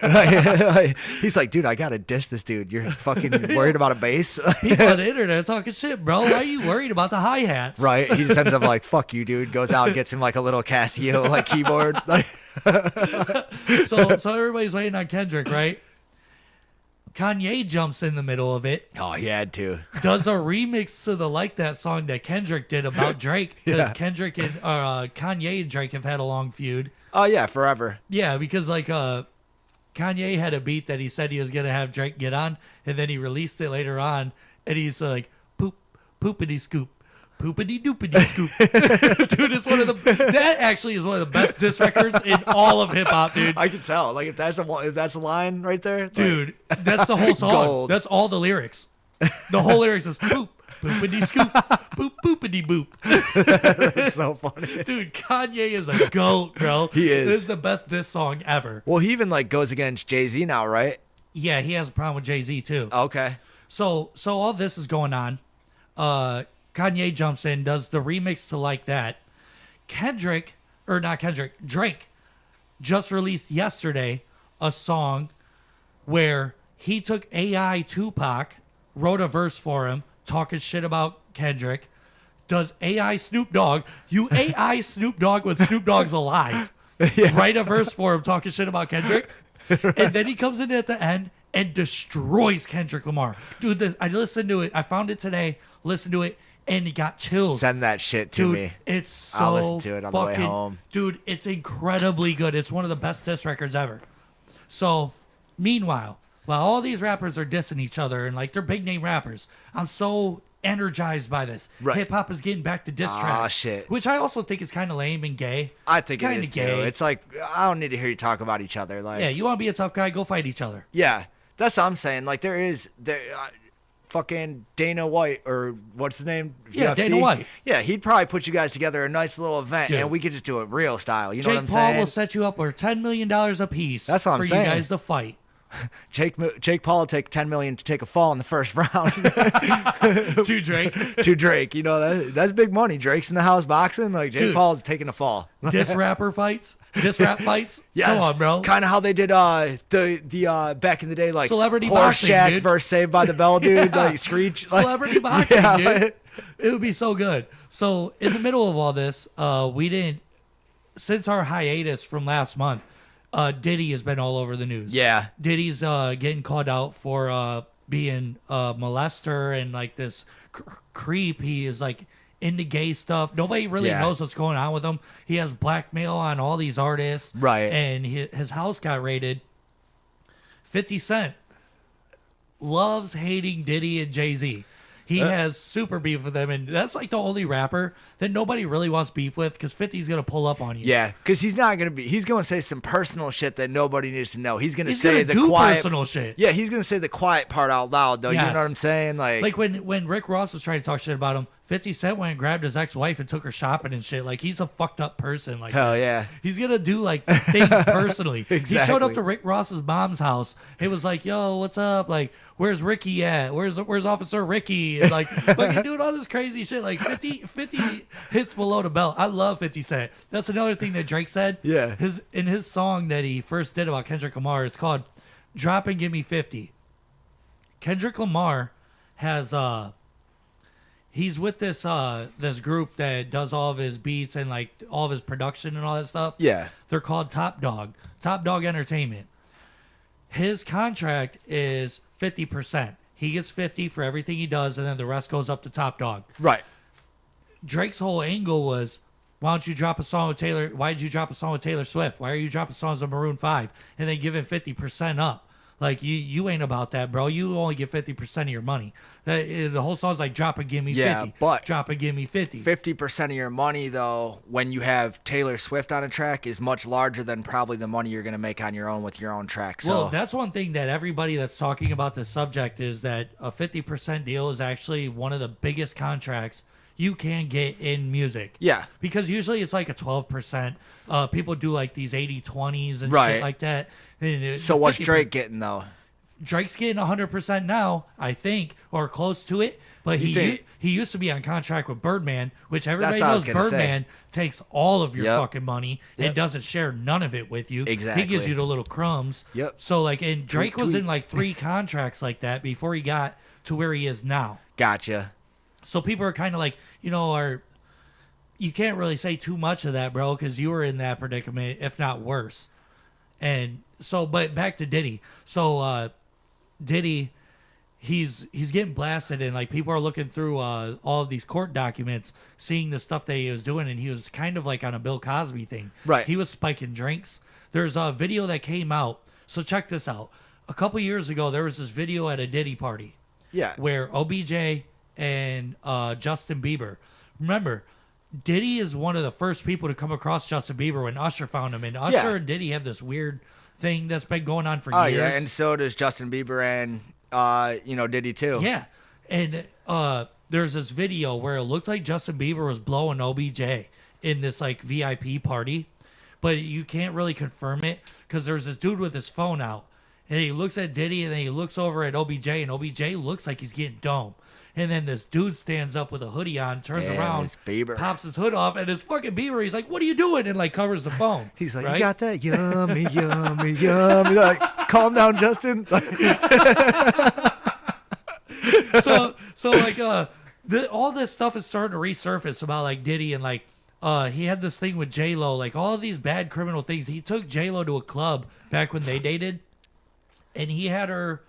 He's like, dude, I got to diss this dude. You're fucking worried about a bass? People on the internet talking shit, bro. Why are you worried about the hi-hats? Right. He just ends up like, fuck you, dude. Goes out and gets him like a little Casio like keyboard. Like, So everybody's waiting on Kendrick, right? Kanye jumps in the middle of it, oh, he had to. does a remix to the Like That song that Kendrick did about Drake. Because Yeah. Kendrick and Kanye and Drake have had a long feud. Oh, yeah, forever. Yeah, because like Kanye had a beat that he said he was gonna have Drake get on, and then he released it later on, and he's like poop poopity scoop. Poopity doopity scoop. Dude, it's one of that actually is one of the best diss records in all of hip hop, dude. I can tell. Like, if that's a line right there, like, Dude, that's the whole song. Gold. That's all the lyrics. The whole lyrics is poop, poopity scoop, poop, poopity boop. it's so funny. Dude, Kanye is a goat, bro. He is. This is the best diss song ever. Well, he even like goes against Jay-Z now, right? Yeah, he has a problem with Jay-Z too. Okay. So all this is going on. Kanye jumps in, does the remix to Like That. Drake just released yesterday a song where he took AI Tupac, wrote a verse for him, talking shit about Kendrick. Does AI Snoop Dogg, you AI Snoop Dogg when Snoop Dogg's alive, write a verse for him talking shit about Kendrick? And then he comes in at the end and destroys Kendrick Lamar. Dude, I listened to it. I found it today, listened to it, and it got chills. Send that shit to Dude, me. it's so I'll listen to it on the way fucking- home. Dude, it's incredibly good. It's one of the best diss records ever. So, meanwhile, while all these rappers are dissing each other and like they're big name rappers, I'm so energized by this. Right. Hip hop is getting back to diss tracks. Shit. Which I also think is kind of lame and gay. I think It's it is kinda gay. too. It's like, I don't need to hear you talk about each other. Like, Yeah, you want to be a tough guy, go fight each other. yeah, that's what I'm saying. Like, fucking Dana White, or what's his name? Yeah, UFC? Dana White. Yeah, he'd probably put you guys together a nice little event, Dude. and we could just do it real style. You know what Jake I'm Paul saying? will set you up for $10 million a piece. That's what I'm for saying. you guys to fight. Jake Paul will take $10 million to take a fall in the first round To Drake. to Drake. You know, that's big money. Drake's in the house boxing. Like, Jake Dude. Paul's taking a fall. Diss rapper fights. Diss rap fights. Yes. Come on, bro. Kind of how they did the back in the day, like Celebrity Horse boxing, Shack dude. versus Saved by the Bell, dude. Yeah. Like Screech. Like, Celebrity boxing, dude. It would be so good. So in the middle of all this, we didn't. Since our hiatus from last month, Diddy has been all over the news. Yeah. Diddy's getting called out for being a molester and like this creep. He is like into gay stuff. Nobody really knows what's going on with him. He has blackmail on all these artists. Right. And his house got raided. 50 Cent loves hating Diddy and Jay-Z. He has super beef with them, and that's like the only rapper that nobody really wants beef with because 50's going to pull up on you. Yeah, because he's not going to be. He's going to say some personal shit that nobody needs to know. He's going to say gonna the do quiet personal shit. Yeah, he's going to say the quiet part out loud, though. Yes. You know what I'm saying? Like when Rick Ross was trying to talk shit about him, 50 Cent went and grabbed his ex-wife and took her shopping and shit. Like, he's a fucked up person. Like, hell yeah. He's going to do, like, things personally. Exactly. He showed up to Rick Ross's mom's house. He was like, yo, what's up? Like, where's Ricky at? Where's Officer Ricky? And, like, fucking doing all this crazy shit. Like, 50 hits below the belt. I love 50 Cent. That's another thing that Drake said. Yeah. In his song that he first did about Kendrick Lamar, it's called Drop and Give Me 50. Kendrick Lamar has... He's with this group that does all of his beats and like all of his production and all that stuff. Yeah. They're called Top Dog Entertainment. His contract is 50%. He gets 50 for everything he does, and then the rest goes up to Top Dog. Right. Drake's whole angle was, why did you drop a song with Taylor Swift? Why are you dropping songs on Maroon 5 and then giving 50% up? Like, you ain't about that, bro. You only get 50% of your money. The whole song's like, drop and give me 50. But drop and give me 50. 50% of your money, though, when you have Taylor Swift on a track, is much larger than probably the money you're going to make on your own with your own track. So. Well, that's one thing that everybody that's talking about this subject is that a 50% deal is actually one of the biggest contracts you can get in music. Yeah. Because usually it's like a 12%. People do like these 80-20s and right. shit like that. So what's Drake getting, though? Drake's getting 100% now, I think, or close to it. But he used to be on contract with Birdman, which everybody knows Birdman takes all of your fucking money and doesn't share none of it with you. Exactly. He gives you the little crumbs. Yep. So, like, and Drake was in like 3 contracts like that before he got to where he is now. Gotcha. So people are kind of like, you can't really say too much of that, bro, because you were in that predicament, if not worse. And so, but back to Diddy. So, Diddy, he's getting blasted, and like people are looking through all of these court documents, seeing the stuff that he was doing, and he was kind of like on a Bill Cosby thing. Right. He was spiking drinks. There's a video that came out. So check this out. A couple years ago, there was this video at a Diddy party. Yeah. Where OBJ and Justin Bieber. Remember, Diddy is one of the first people to come across Justin Bieber when Usher found him. And Usher and Diddy have this weird thing that's been going on for years. Oh, yeah, and so does Justin Bieber and, Diddy too. Yeah. And there's this video where it looked like Justin Bieber was blowing OBJ in this, like, VIP party. But you can't really confirm it because there's this dude with his phone out. And he looks at Diddy, and then he looks over at OBJ, and OBJ looks like he's getting domed. And then this dude stands up with a hoodie on, turns around, pops his hood off, and it's fucking Bieber. He's like, what are you doing? And, like, covers the phone. He's like, right? You got that? Yummy, yummy, yummy. Like, calm down, Justin. So like, all this stuff is starting to resurface about, like, Diddy and, like, he had this thing with J-Lo, like, all of these bad criminal things. He took J-Lo to a club back when they dated, and he had her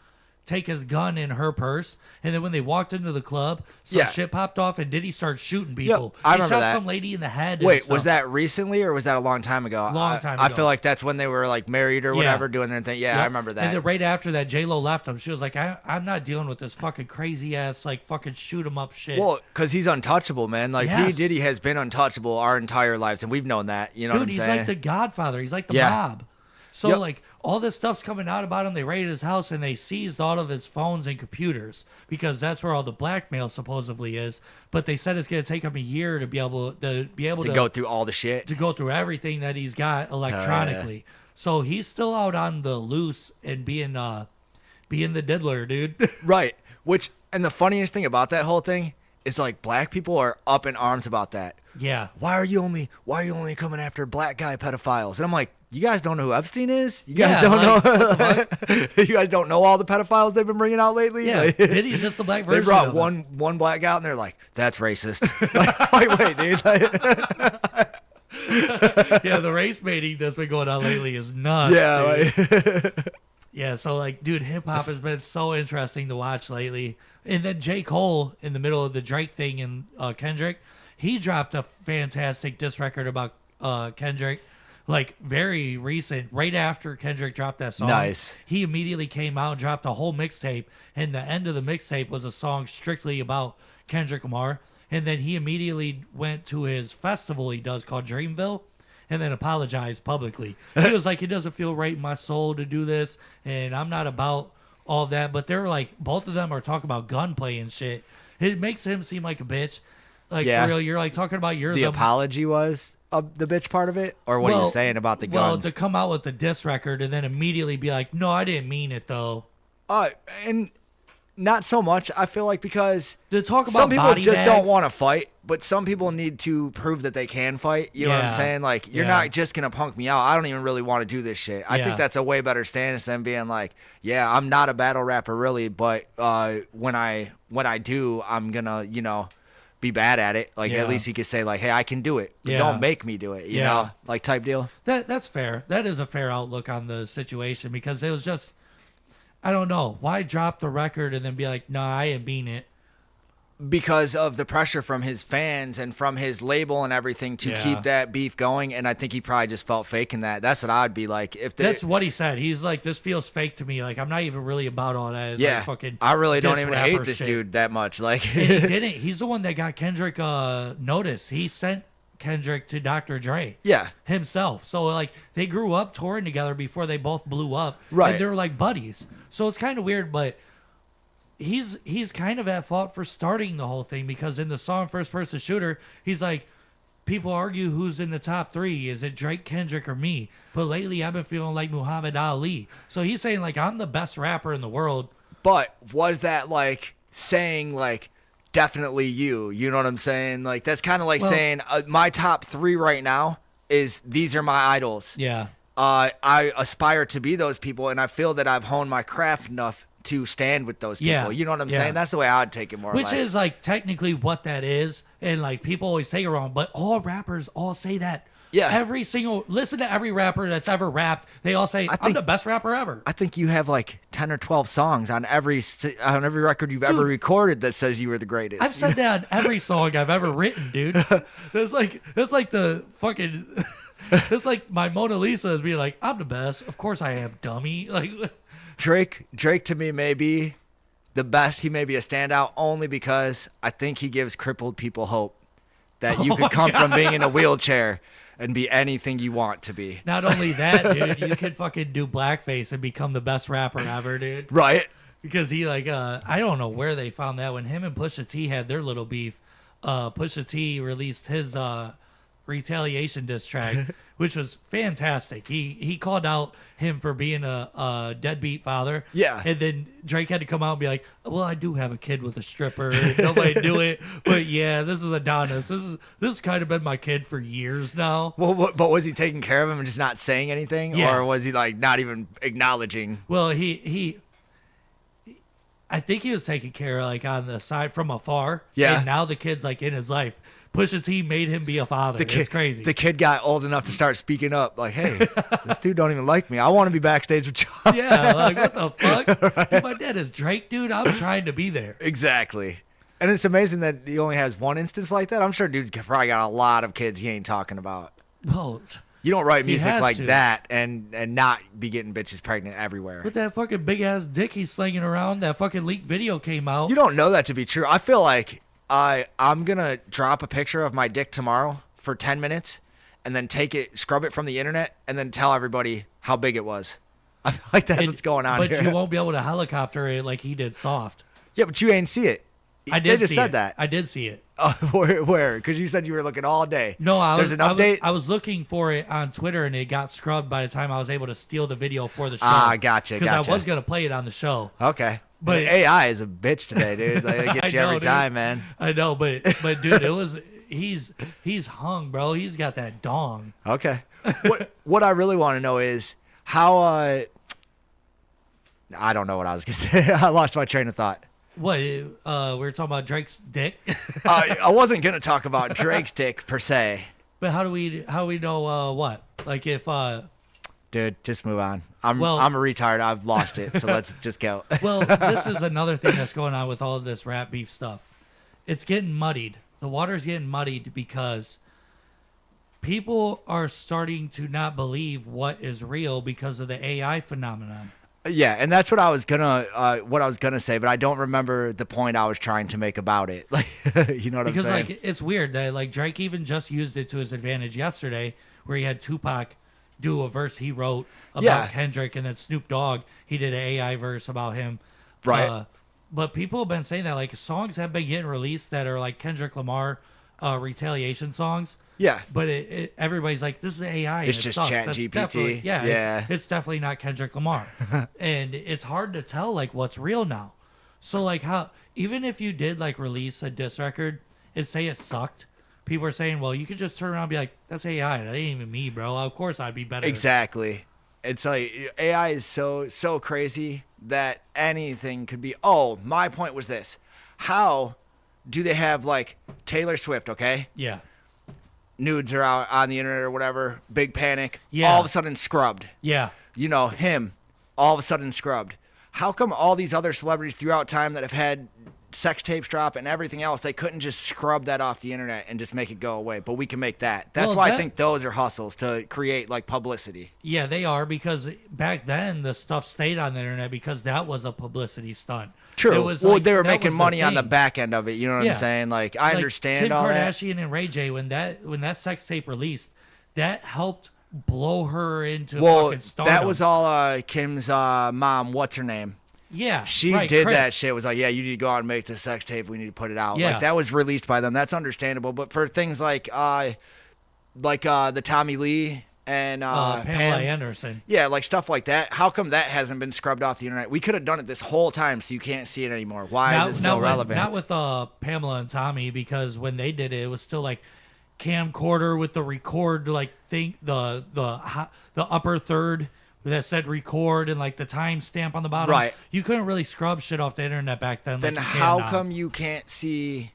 take his gun in her purse, and then when they walked into the club, some shit popped off, and Diddy started shooting people. I he remember shot that. some lady in the head. Wait, was that recently, or was that a long time ago? Long time ago. I feel like that's when they were like married or whatever, doing their thing. Yeah, Yep. I remember that. And then right after that, J-Lo left him. She was like, I'm not dealing with this fucking crazy ass, like, fucking shoot him up shit. Well, because he's untouchable, man. Like, Yes. P. Diddy has been untouchable our entire lives, and we've known that. You know what I'm Dude, saying? he's like the Godfather. He's like the mob. So, like, all this stuff's coming out about him. They raided his house, and they seized all of his phones and computers because that's where all the blackmail supposedly is. But they said it's going to take him a year to be able to go through all the shit. To go through everything that he's got electronically. So he's still out on the loose and being the diddler, dude. Right. And the funniest thing about that whole thing is like black people are up in arms about that. Yeah. Why are you only coming after black guy pedophiles? And I'm like, you guys don't know who Epstein is? You guys don't know? You guys don't know all the pedophiles they've been bringing out lately? Yeah, Like, Diddy's just the black version. they brought of him. one black guy out, and they're like, that's racist. Like, wait, dude. Yeah, the race baiting that's been going on lately is nuts. Yeah, dude. Yeah, so like, dude, hip hop has been so interesting to watch lately. And then J. Cole, in the middle of the Drake thing and Kendrick, he dropped a fantastic diss record about Kendrick, like very recent, right after Kendrick dropped that song. Nice. He immediately came out and dropped a whole mixtape, and the end of the mixtape was a song strictly about Kendrick Lamar. And then he immediately went to his festival he does called Dreamville, and then apologized publicly. He was like, it doesn't feel right in my soul to do this, and I'm not about all that. But they're like, both of them are talking about gunplay and shit. It makes him seem like a bitch. Like, Yeah. for real, you're like talking about the apology was the bitch part of it? Or what are you saying about the Well, guns? to come out with the diss record and then immediately be like, no, I didn't mean it, though. And not so much, I feel like, because To talk about some people body just don't bags- want to fight, but some people need to prove that they can fight. You know what I'm Yeah. saying? Like, you're Yeah. not just going to punk me out. I don't even really want to do this shit. I Yeah. think that's a way better stance than being like, yeah, I'm not a battle rapper really, but when I do, I'm going to, be bad at it. Like, Yeah. at least he could say, like, hey, I can do it. But Yeah. don't make me do it, you Yeah. know? Like, type deal. That's fair. That is a fair outlook on the situation, because it was just, I don't know. Why drop the record and then be like, nah, I ain't mean it? Because of the pressure from his fans and from his label and everything to Yeah. keep that beef going, and I think he probably just felt fake in that. That's what I'd be like. If the, That's what he said. He's like, this feels fake to me. Like, I'm not even really about all that. yeah, Like, fucking I really don't diss even rapper hate this shit. dude that much. Like, And he didn't. He's the one that got Kendrick noticed. He sent Kendrick to Dr. Dre. Yeah. Himself. So like, they grew up touring together before they both blew up. Right. And they're like buddies. So it's kind of weird, but he's kind of at fault for starting the whole thing, because in the song First Person Shooter, he's like, people argue who's in the top three. Is it Drake, Kendrick, or me? But lately I've been feeling like Muhammad Ali. So he's saying like, I'm the best rapper in the world. but was that like saying like definitely you? You know what I'm saying? Like, that's kind of like Well- saying my top three right now is these are my idols. Yeah. I aspire to be those people, and I feel that I've honed my craft enough to stand with those people. Yeah. You know what I'm Yeah. saying? That's the way I'd take it more or Which less. is like technically what that is, and like people always say it wrong, but all rappers all say that. Yeah. Every single, listen to every rapper that's ever rapped, they all say, I'm think- the best rapper ever. I think you have like 10 or 12 songs on every record you've ever recorded that says you were the greatest. I've said that on every song I've ever written, dude. That's like the fucking, that's like my Mona Lisa is being like, I'm the best. Of course I am, dummy. Like, Drake to me may be the best. He may be a standout only because I think he gives crippled people hope that you could come from being in a wheelchair and be anything you want to be. not only that, dude, you could fucking do blackface and become the best rapper ever, dude. Right? Because he like I don't know where they found that. When him and Pusha T had their little beef, Pusha T released his retaliation diss track, which was fantastic. He called out him for being a deadbeat father. Yeah. And then Drake had to come out and be like, well, I do have a kid with a stripper. And nobody knew it. But yeah, this is Adonis. This has kind of been my kid for years now. Well, but was he taking care of him and just not saying anything? Yeah. Or was he like not even acknowledging? Well, I think he was taking care of like on the side from afar. Yeah. And now the kid's like in his life. Pusha T made him be a father. It's crazy. The kid got old enough to start speaking up. Like, hey, this dude don't even like me. I want to be backstage with you. Yeah, like what the fuck? Dude, my dad is Drake, dude. I'm trying to be there. Exactly. And it's amazing that he only has one instance like that. I'm sure dude's probably got a lot of kids he ain't talking about. Well, You don't write He music has like to. that and not be getting bitches pregnant everywhere. with that fucking big ass dick he's slinging around, that fucking leaked video came out. You don't know that to be true. I feel like I'm going to drop a picture of my dick tomorrow for 10 minutes and then take it, scrub it from the internet, and then tell everybody how big it was. I feel like that's what's going on But here. you won't be able to helicopter it like he did Soft. Yeah, but you ain't see it. I They did just see said it. that. I did see it. Where? Because you said you were looking all day. No, There's an update? I was looking for it on Twitter, and it got scrubbed by the time I was able to steal the video for the show. Ah, gotcha. Because I was gonna play it on the show. Okay. But AI is a bitch today, dude. Like, it gets you every dude. time, man. I know, but dude, he's hung, bro. He's got that dong. Okay. What I really want to know is how. I don't know what I was gonna say. I lost my train of thought. What? We were talking about Drake's dick. I wasn't gonna talk about Drake's dick per se. But how do we know what? Like if Dude, just move on. I'm Well- a retard. I've lost it. So let's just go. well, this is another thing that's going on with all of this rap beef stuff. It's getting muddied. The water's getting muddied because people are starting to not believe what is real because of the AI phenomenon. Yeah, and that's what I was gonna say, but I don't remember the point I was trying to make about it. Like, you know what Because I'm saying? like it's weird that like Drake even just used it to his advantage yesterday, where he had Tupac do a verse he wrote about Yeah. Kendrick, and then Snoop Dogg he did an AI verse about him. Right. But people have been saying that like songs have been getting released that are like Kendrick Lamar retaliation songs. Yeah. But everybody's like, this is AI. It's and it just sucks. Chat That's GPT. definitely- Yeah. Yeah. It's definitely not Kendrick Lamar. And it's hard to tell like what's real now. So like how, even if you did like release a diss record and say it sucked, people are saying, well, you could just turn around and be like, that's AI. That ain't even me, bro. Of course I'd be better. Exactly. It's like AI is so crazy that anything could be. Oh, my point was this. How do they have like Taylor Swift, okay? Yeah. Nudes are out on the internet or whatever, big panic. Yeah. All of a sudden scrubbed. Yeah. You know, him, all of a sudden scrubbed. How come all these other celebrities throughout time that have had sex tapes drop and everything else, they couldn't just scrub that off the internet and just make it go away? But we can make that. That's Well, why I that- think those are hustles to create like publicity. Yeah, they are, because back then the stuff stayed on the internet because that was a publicity stunt. True. It was Well, like- they were that making was money on the thing. back end of it. You know what Yeah. I'm saying? Like, I understand Kim all that. Kardashian and Ray J, when that sex tape released, that helped blow her into Well, fucking stardom. that was all Kim's mom. What's her name? Yeah, She right, did Chris. that shit. Was like, yeah, you need to go out and make the sex tape. We need to put it out. Yeah. Like, that was released by them. That's understandable. But for things like the Tommy Lee and Pamela Pam, Anderson. yeah, like stuff like that. How come that hasn't been scrubbed off the internet? We could have done it this whole time, so you can't see it anymore. Why is it still relevant? Not with Pamela and Tommy, because when they did it, it was still like camcorder with the record like thing, the upper third that said record and like the timestamp on the bottom. Right. You couldn't really scrub shit off the internet back then. Then like you can how now. come you can't see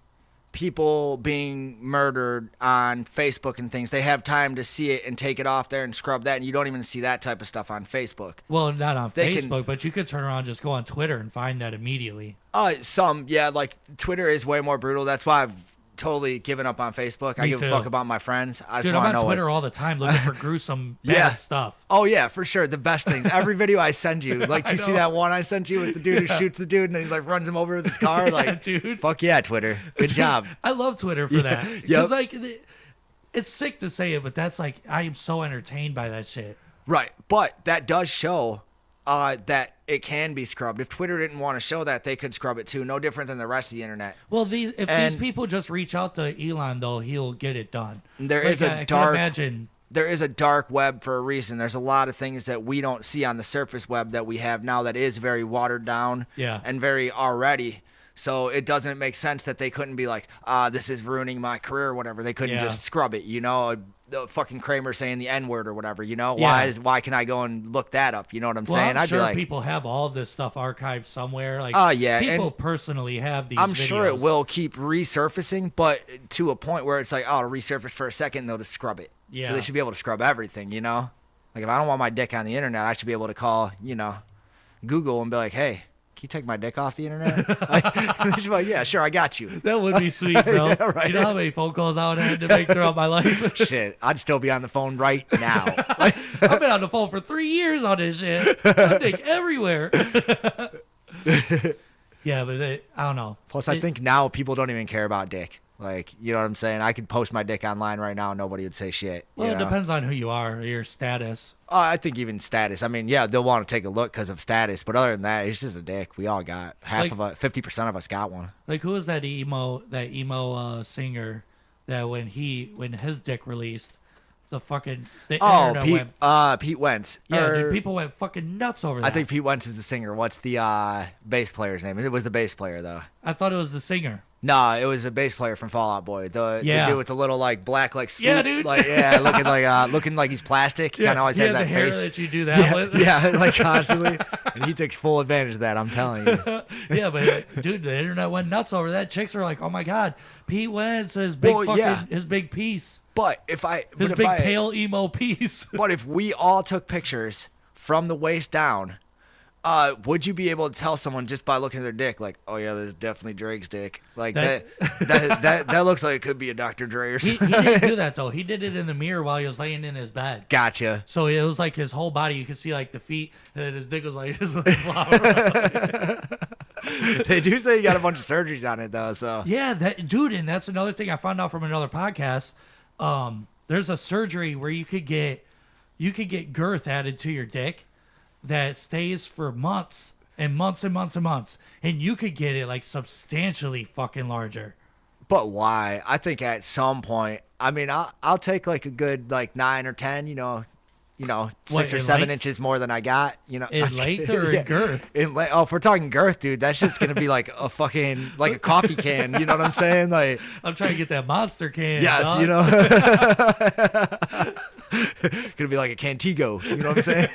people being murdered on Facebook and things? They have time to see it and take it off there and scrub that, and you don't even see that type of stuff on Facebook. Well, not on They can- Facebook, but you could turn around and just go on Twitter and find that immediately. Yeah, like Twitter is way more brutal. That's why I've totally given up on Facebook. I Me give too. a fuck about my friends. I just Dude, I'm want to on know Twitter all the time looking for gruesome bad Yeah. stuff. Oh yeah, for sure. The best things. Every video I send you, like, do you see that one I sent you with the dude who shoots the dude and then he like runs him over with his car? Like, dude. Fuck yeah, Twitter. Good job. I love Twitter for that. Yep. Because like, it's sick to say it, but that's like, I am so entertained by that shit. Right, but that does show that it can be scrubbed. If Twitter didn't want to show that, they could scrub it too. No different than the rest of the internet. Well, these And- people just reach out to Elon, though, he'll get it done. There Like, is a I can dark. imagine. There is a dark web for a reason. There's a lot of things that we don't see on the surface web that we have now that is very watered down Yeah. and very already. So it doesn't make sense that they couldn't be like, this is ruining my career or whatever. They couldn't Yeah. just scrub it, you know? The fucking Kramer saying the N-word or whatever, you know? Yeah. Why can I go and look that up? You know what I'm Well, saying? I'm I'd sure be like, people have all of this stuff archived somewhere. Like, yeah, people and personally have these I'm videos. sure it will keep resurfacing, but to a point where it's like, oh, it'll resurface for a second and they'll just scrub it. Yeah. So they should be able to scrub everything, you know? Like, if I don't want my dick on the internet, I should be able to call, you know, Google and be like, hey, can you take my dick off the internet? They should be like, yeah, sure, I got you. That would be sweet, bro. Yeah, right. You know how many phone calls I would have had to make throughout my life? Shit, I'd still be on the phone right now. I've been on the phone for 3 years on this shit. My dick everywhere. Yeah, but I don't know. Plus, I think now people don't even care about dick. Like, you know what I'm saying? I could post my dick online right now and nobody would say shit. Well, you it know? depends on who you are, your status. I think even status. I mean, yeah, they'll want to take a look because of status, but other than that, it's just a dick. We all got Like- 50% of us got one. Like, who was that emo singer that when his dick released, the Oh, internet Pete. went. Pete Wentz. Yeah, dude, people went fucking nuts over that. I think Pete Wentz is the singer. What's the bass player's name? It was the bass player though. I thought it was the singer. No, it was a bass player from Fall Out Boy. The dude with the little like black like swoop, Yeah, dude. like looking like he's plastic. Kind of always has the that hair face. that you do that with. Yeah, like constantly, and he takes full advantage of that. I'm telling you. Yeah, but dude, the internet went nuts over that. Chicks were like, "Oh my god, Pete Wentz, his big his big piece, But his big pale emo piece." But if we all took pictures from the waist down, would you be able to tell someone just by looking at their dick, like, oh yeah, this is definitely Drake's dick? Like that looks like it could be a Dr. Dre or He something. didn't do that though. He did it in the mirror while he was laying in his bed. Gotcha. So it was like his whole body. You could see like the feet, and then his dick was like just like flopping around. They do say he got a bunch of surgeries on it though. So Yeah, that dude, and that's another thing I found out from another podcast. There's a surgery where you could get girth added to your dick that stays for months and months and months and months, and you could get it like substantially fucking larger. But why? I think at some point, I mean, I'll take like a good like 9 or 10, you know, 6 or 7 inches more than I got, you know. In length or in girth? If we're talking girth, dude, that shit's gonna be like a fucking like a coffee can. You know what I'm saying? Like I'm trying to get that monster can. yes, dog. you know. Gonna be like a Cantigo. You know what I'm saying?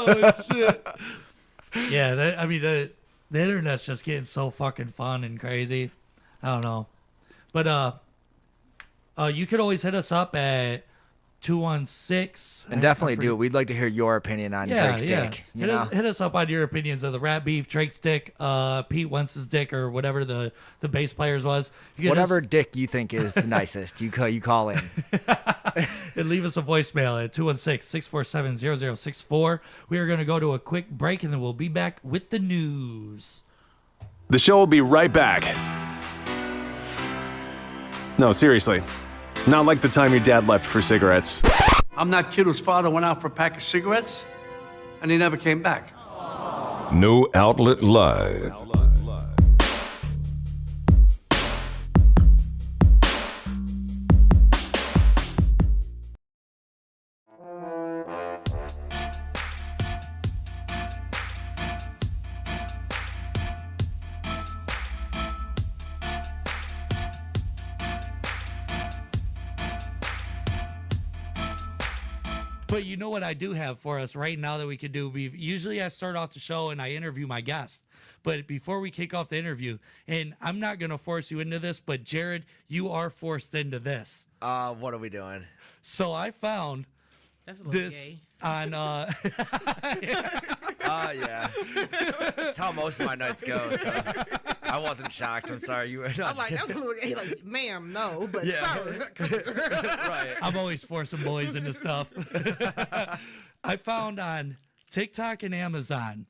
Oh shit. Yeah, the internet's just getting so fucking fun and crazy. I don't know. But you could always hit us up at 216. And definitely do. We'd like to hear your opinion on Drake's dick. You know? Hit us up on your opinions of the rat beef, Drake's dick, Pete Wentz's dick, or whatever the bass players was. Whatever dick you think is the nicest, you call in. And leave us a voicemail at 216-647-0064. We are going to go to a quick break, and then we'll be back with the news. The show will be right back. No, seriously. Not like the time your dad left for cigarettes. I'm that kid whose father went out for a pack of cigarettes, and he never came back. No Outlet Live. But you know what I do have for us right now that we could do? Usually I start off the show and I interview my guest. But before we kick off the interview, and I'm not going to force you into this, but Jarrod, you are forced into this. What are we doing? So I found That's a little this gay. on yeah. That's how most of my nights go, so I wasn't shocked. I'm sorry. You were not. I'm like, that was a little gay. Like, ma'am, no, but sir. Right. I'm always forcing boys into stuff. I found on TikTok and Amazon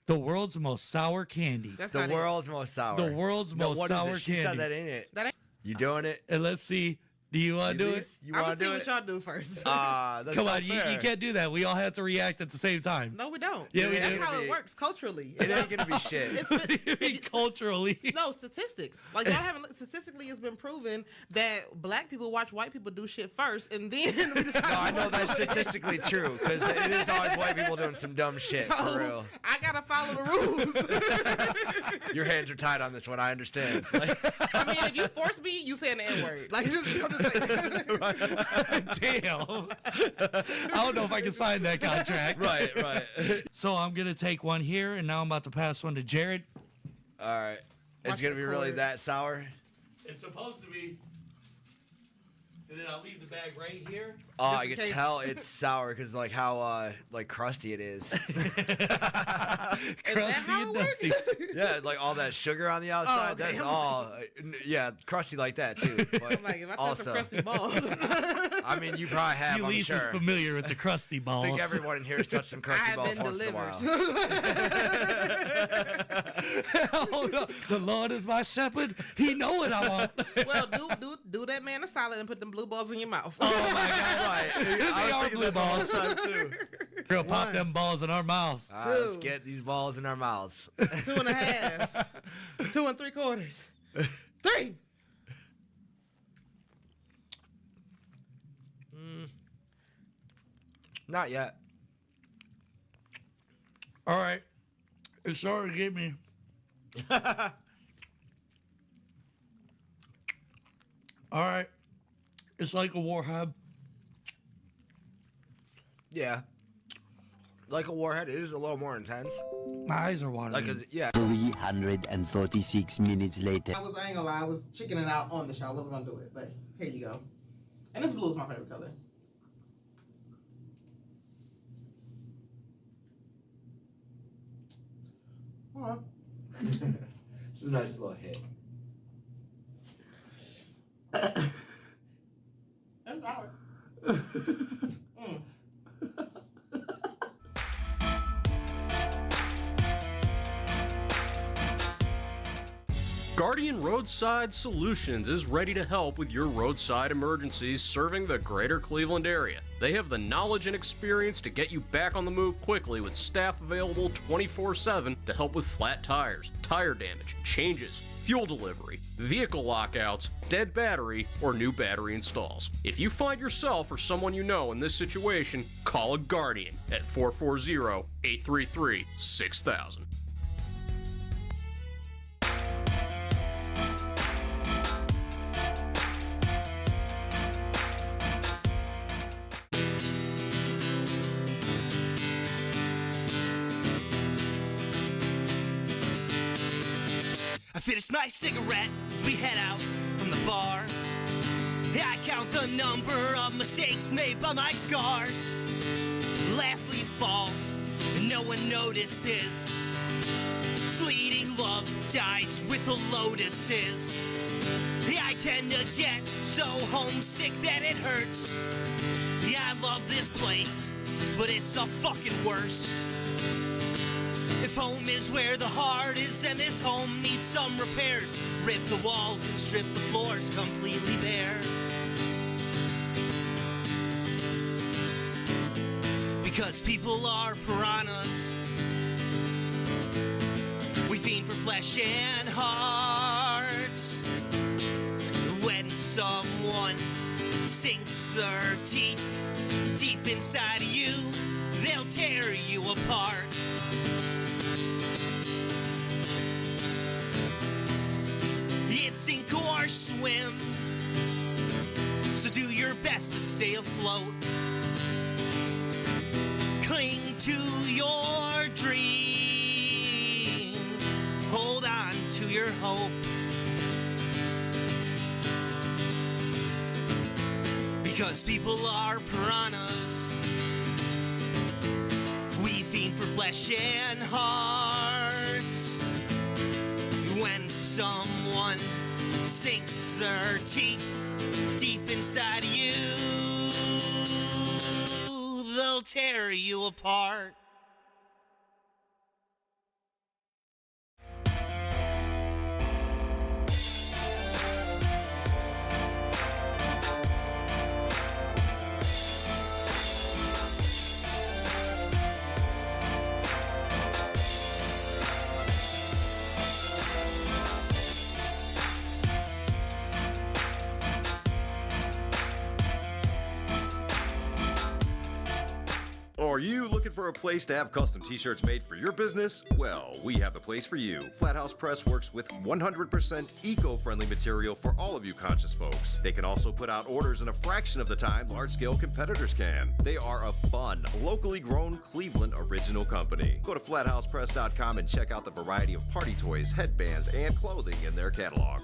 the world's most sour candy. That's The not world's most sour. The world's most what sour is it? She candy. said that ain't it. That ain't- You doing it? And let's see. Do you want to do it? You I'm want gonna to see do what it? y'all do first. That's Come not on, you fair. can't do that. We all have to react at the same time. No, we don't. Yeah, we That's do. how it works culturally. It ain't gonna be shit. Culturally. No, statistics. Like, y'all haven't looked. Statistically, it's been proven that black people watch white people do shit first, and then we decide. No, I know that's statistically true because it is always white people doing some dumb shit for So, real. I gotta follow the rules. Your hands are tied on this one. I understand. I mean, if you force me, you saying the N-word. Like, just say. Damn. I don't know if I can sign that contract. Right. So I'm going to take one here, and now I'm about to pass one to Jarrod. All right. It's Watch gonna the be really cord. that sour. It's supposed to be. And then I'll leave the bag right here. Oh, Just I in can case. tell it's sour because like how like crusty it is. Crusty how and it dusty. Yeah, like all that sugar on the outside. okay. That's all. Yeah, crusty like that too. But I'm like, if I touch also, some crusty balls. I mean, you probably have. I'm Elise sure. is familiar with the crusty I balls. think everyone in here has touched some I crusty have balls been once in a while. Oh, no. The Lord is my shepherd. He know what I want. Well, do that man a solid and put them blue balls in your mouth. Oh my God! Right. They I are was thinking blue that the whole balls. time too. We're gonna pop them balls in our mouths. All right, let's Two. get these balls in our mouths. 2.5. 2 3/4. 3. Not yet. All right. It's starting to get me. All right. It's like a warhead. Yeah. Like a warhead, it is a little more intense. My eyes are watering. Like, yeah. 346 minutes later. I ain't gonna lie, I was chickening out on the show. I wasn't gonna do it, but here you go. And this blue is my favorite color. Hold on. It's a nice little hit. That's power. Guardian Roadside Solutions is ready to help with your roadside emergencies serving the greater Cleveland area. They have the knowledge and experience to get you back on the move quickly with staff available 24/7 to help with flat tires, tire damage, changes, fuel delivery, vehicle lockouts, dead battery, or new battery installs. If you find yourself or someone you know in this situation, call a Guardian at 440-833-6000. I finished my cigarette as we head out from the bar. I count the number of mistakes made by my scars. Last leaf falls and no one notices. Fleeting love dies with the lotuses. I tend to get so homesick that it hurts. I love this place, but it's the fucking worst. If home is where the heart is, then this home needs some repairs. Rip the walls and strip the floors completely bare. Because people are piranhas. We fiend for flesh and hearts. When someone sinks their teeth deep inside of you, they'll tear you apart. It's sink or swim, so do your best to stay afloat. Cling to your dreams, hold on to your hope. Because people are piranhas, we fiend for flesh and hearts. When someone sinks their teeth deep inside of you, they'll tear you apart. Are you looking for a place to have custom t-shirts made for your business? Well, we have the place for you. Flathouse Press works with 100% eco-friendly material for all of you conscious folks. They can also put out orders in a fraction of the time large-scale competitors can. They are a fun, locally grown Cleveland original company. Go to flathousepress.com and check out the variety of party toys, headbands, and clothing in their catalog.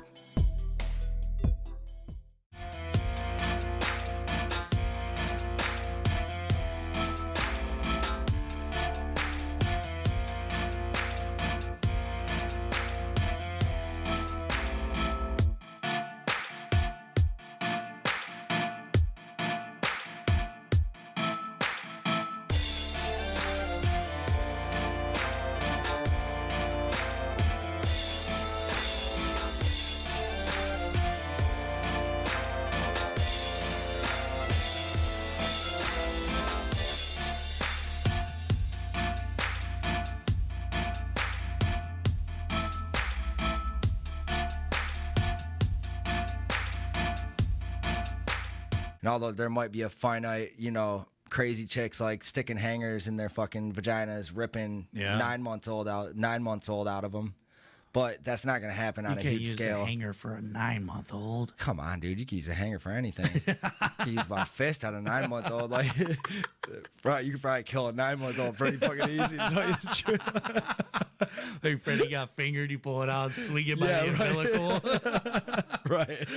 And although there might be a finite, crazy chicks like sticking hangers in their fucking vaginas, ripping 9 months old out of them. But that's not gonna happen on a huge scale. You can't use a hanger for a 9-month-old. Come on, dude. You can use a hanger for anything. You can use my fist on a 9-month-old. Like, right? You could probably kill a 9-month-old pretty fucking easy. To tell you the truth. Like Freddie got fingered, you pull it out, swing it by the umbilical. Right.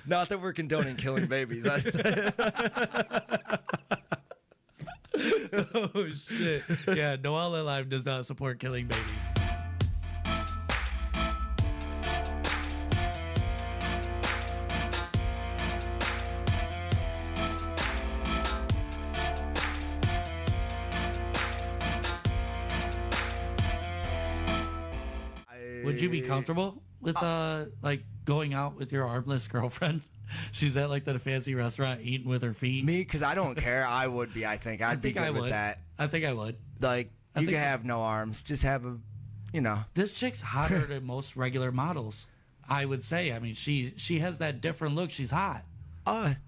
Not that we're condoning killing babies. Oh shit! Yeah, NoOutletLive does not support killing babies. Would you be comfortable with like going out with your armless girlfriend? She's at like the fancy restaurant eating with her feet. Me, because I don't care. I would be. I think I'd be good with that. I think I would. Like you can have no arms, just have a, you know. This chick's hotter than most regular models, I would say. I mean, she has that different look. She's hot.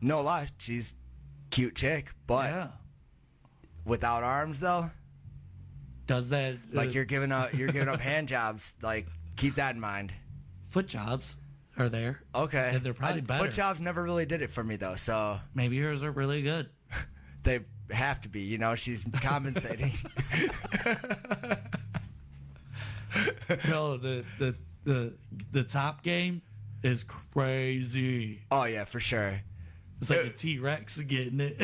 No lie, she's cute chick, but without arms though. Does that like you're giving up hand jobs? Like keep that in mind. Foot jobs are there. Okay, and they're probably better. Foot jobs never really did it for me though, so maybe yours are really good. They have to be, you know. She's compensating. No, the top game is crazy. Oh yeah, for sure. It's like a T-Rex getting it.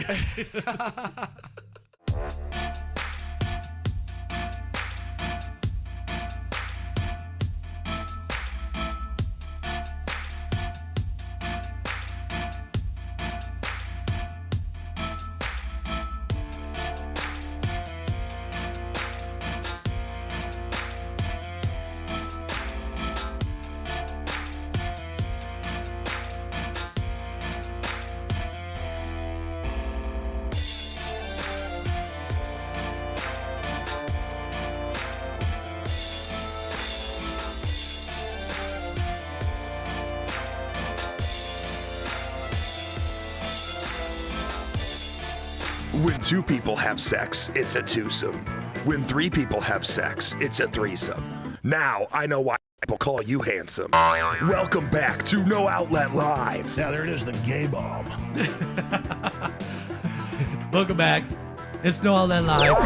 When 2 people have sex, it's a twosome. When 3 people have sex, it's a threesome. Now I know why people call you handsome. Welcome back to No Outlet Live. Yeah, there it is, the gay bomb. Welcome back. It's No Outlet Live.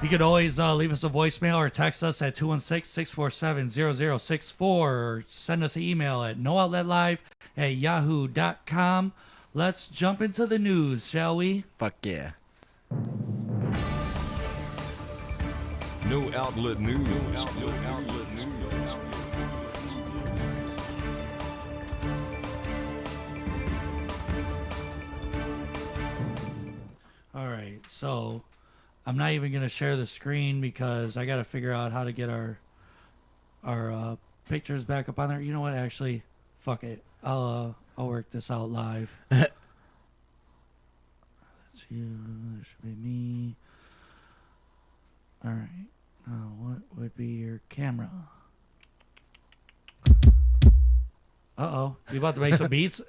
You can always leave us a voicemail or text us at 216-647-0064 or send us an email at nooutletlive@yahoo.com. Let's jump into the news, shall we? Fuck yeah. No Outlet News. No Outlet News. All right, so I'm not even gonna share the screen because I gotta figure out how to get our pictures back up on there. You know what? Actually, fuck it. I'll work this out live. That's you. That should be me. All right. Now, what would be your camera? Uh-oh. You about to make some beats?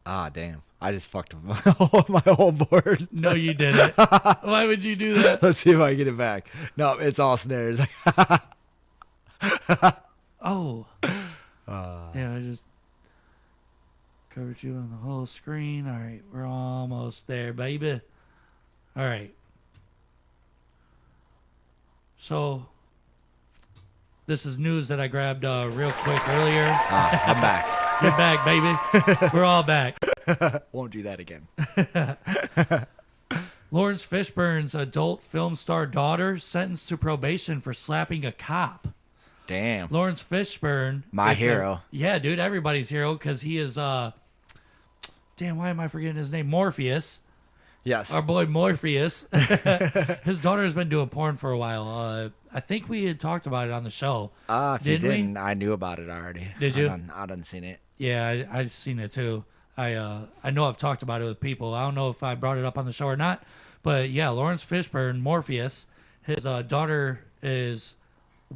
Ah, damn. I just fucked up my whole board. No, you didn't. Why would you do that? Let's see if I can get it back. No, it's all snares. Oh. Yeah, I just covered you on the whole screen. All right, we're almost there, baby. All right. So, this is news that I grabbed real quick earlier. I'm back. You're back, baby. We're all back. Won't do that again. Lawrence Fishburne's adult film star daughter sentenced to probation for slapping a cop. Damn. Lawrence Fishburne. My hero. Yeah, dude, everybody's hero because he is, damn, why am I forgetting his name? Morpheus. Yes. Our boy Morpheus. His daughter has been doing porn for a while. I think we had talked about it on the show. If you didn't, I knew about it already. Did you? I done seen it. Yeah, I've seen it too. I know I've talked about it with people. I don't know if I brought it up on the show or not. But yeah, Lawrence Fishburne, Morpheus, his daughter is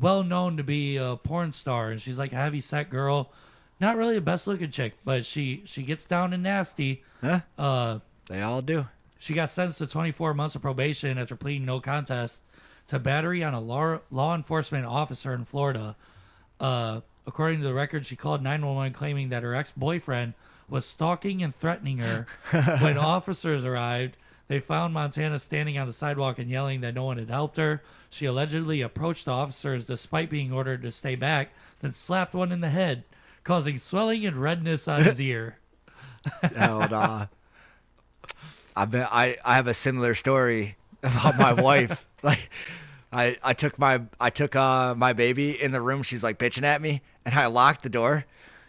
well known to be a porn star, and she's like a heavy set girl. Not really the best looking chick, but she gets down and nasty. Huh? They all do. She got sentenced to 24 months of probation after pleading no contest to battery on a law enforcement officer in Florida. According to the record, she called 911 claiming that her ex-boyfriend was stalking and threatening her. When officers arrived, they found Montana standing on the sidewalk and yelling that no one had helped her. She allegedly approached the officers despite being ordered to stay back, then slapped one in the head, causing swelling and redness on his ear. Hold on. I have a similar story about my wife. Like, I took my baby in the room. She's like bitching at me, and I locked the door.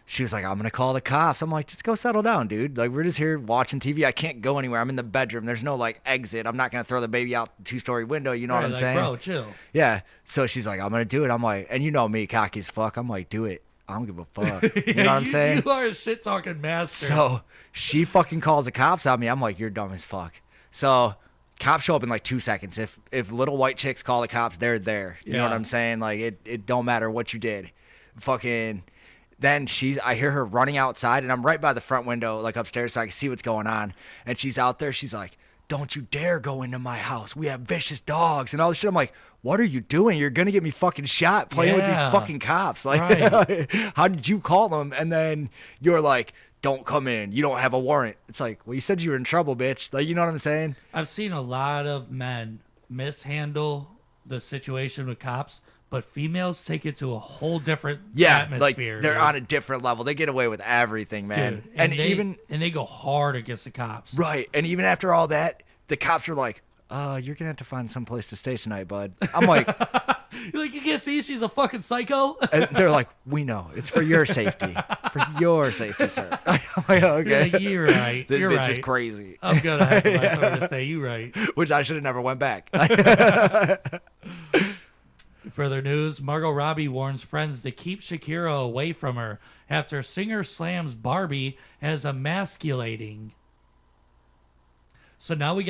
She was like, "I'm gonna call the cops." I'm like, "Just go settle down, dude. Like, we're just here watching TV. I can't go anywhere. I'm in the bedroom. There's no like exit. I'm not gonna throw the baby out the 2-story window. You know what I'm like, saying, bro? Chill. Yeah. So she's like, "I'm gonna do it." I'm like, and you know me, cocky as fuck. I'm like, "Do it. I don't give a fuck." You know what I'm saying? You are a shit talking master. So she fucking calls the cops on me. I'm like, "You're dumb as fuck." So cops show up in like 2 seconds. If little white chicks call the cops, they're there. You know what I'm saying? Like it don't matter what you did. Fucking. Then I hear her running outside, and I'm right by the front window, like upstairs, so I can see what's going on. And she's out there. She's like, "Don't you dare go into my house. We have vicious dogs," and all this shit. I'm like, "What are you doing? You're gonna get me fucking shot playing with these fucking cops. Like, right. How did you call them?" And then you're like, "Don't come in. You don't have a warrant." It's like, well, you said you were in trouble, bitch. Like, you know what I'm saying? I've seen a lot of men mishandle the situation with cops, but females take it to a whole different atmosphere. Like they're on a different level. They get away with everything, man. Dude, and they go hard against the cops. Right. And even after all that, the cops are like, "You're gonna have to find some place to stay tonight, bud." I'm like, "You're like, you can't see she's a fucking psycho?" And they're like, "We know. It's for your safety. For your safety, sir." I'm like, okay. You're right. This You're bitch right. is crazy. I'm gonna have to find somewhere to stay. You right. Which I should have never went back. Further news, Margot Robbie warns friends to keep Shakira away from her after singer slams Barbie as emasculating. So now we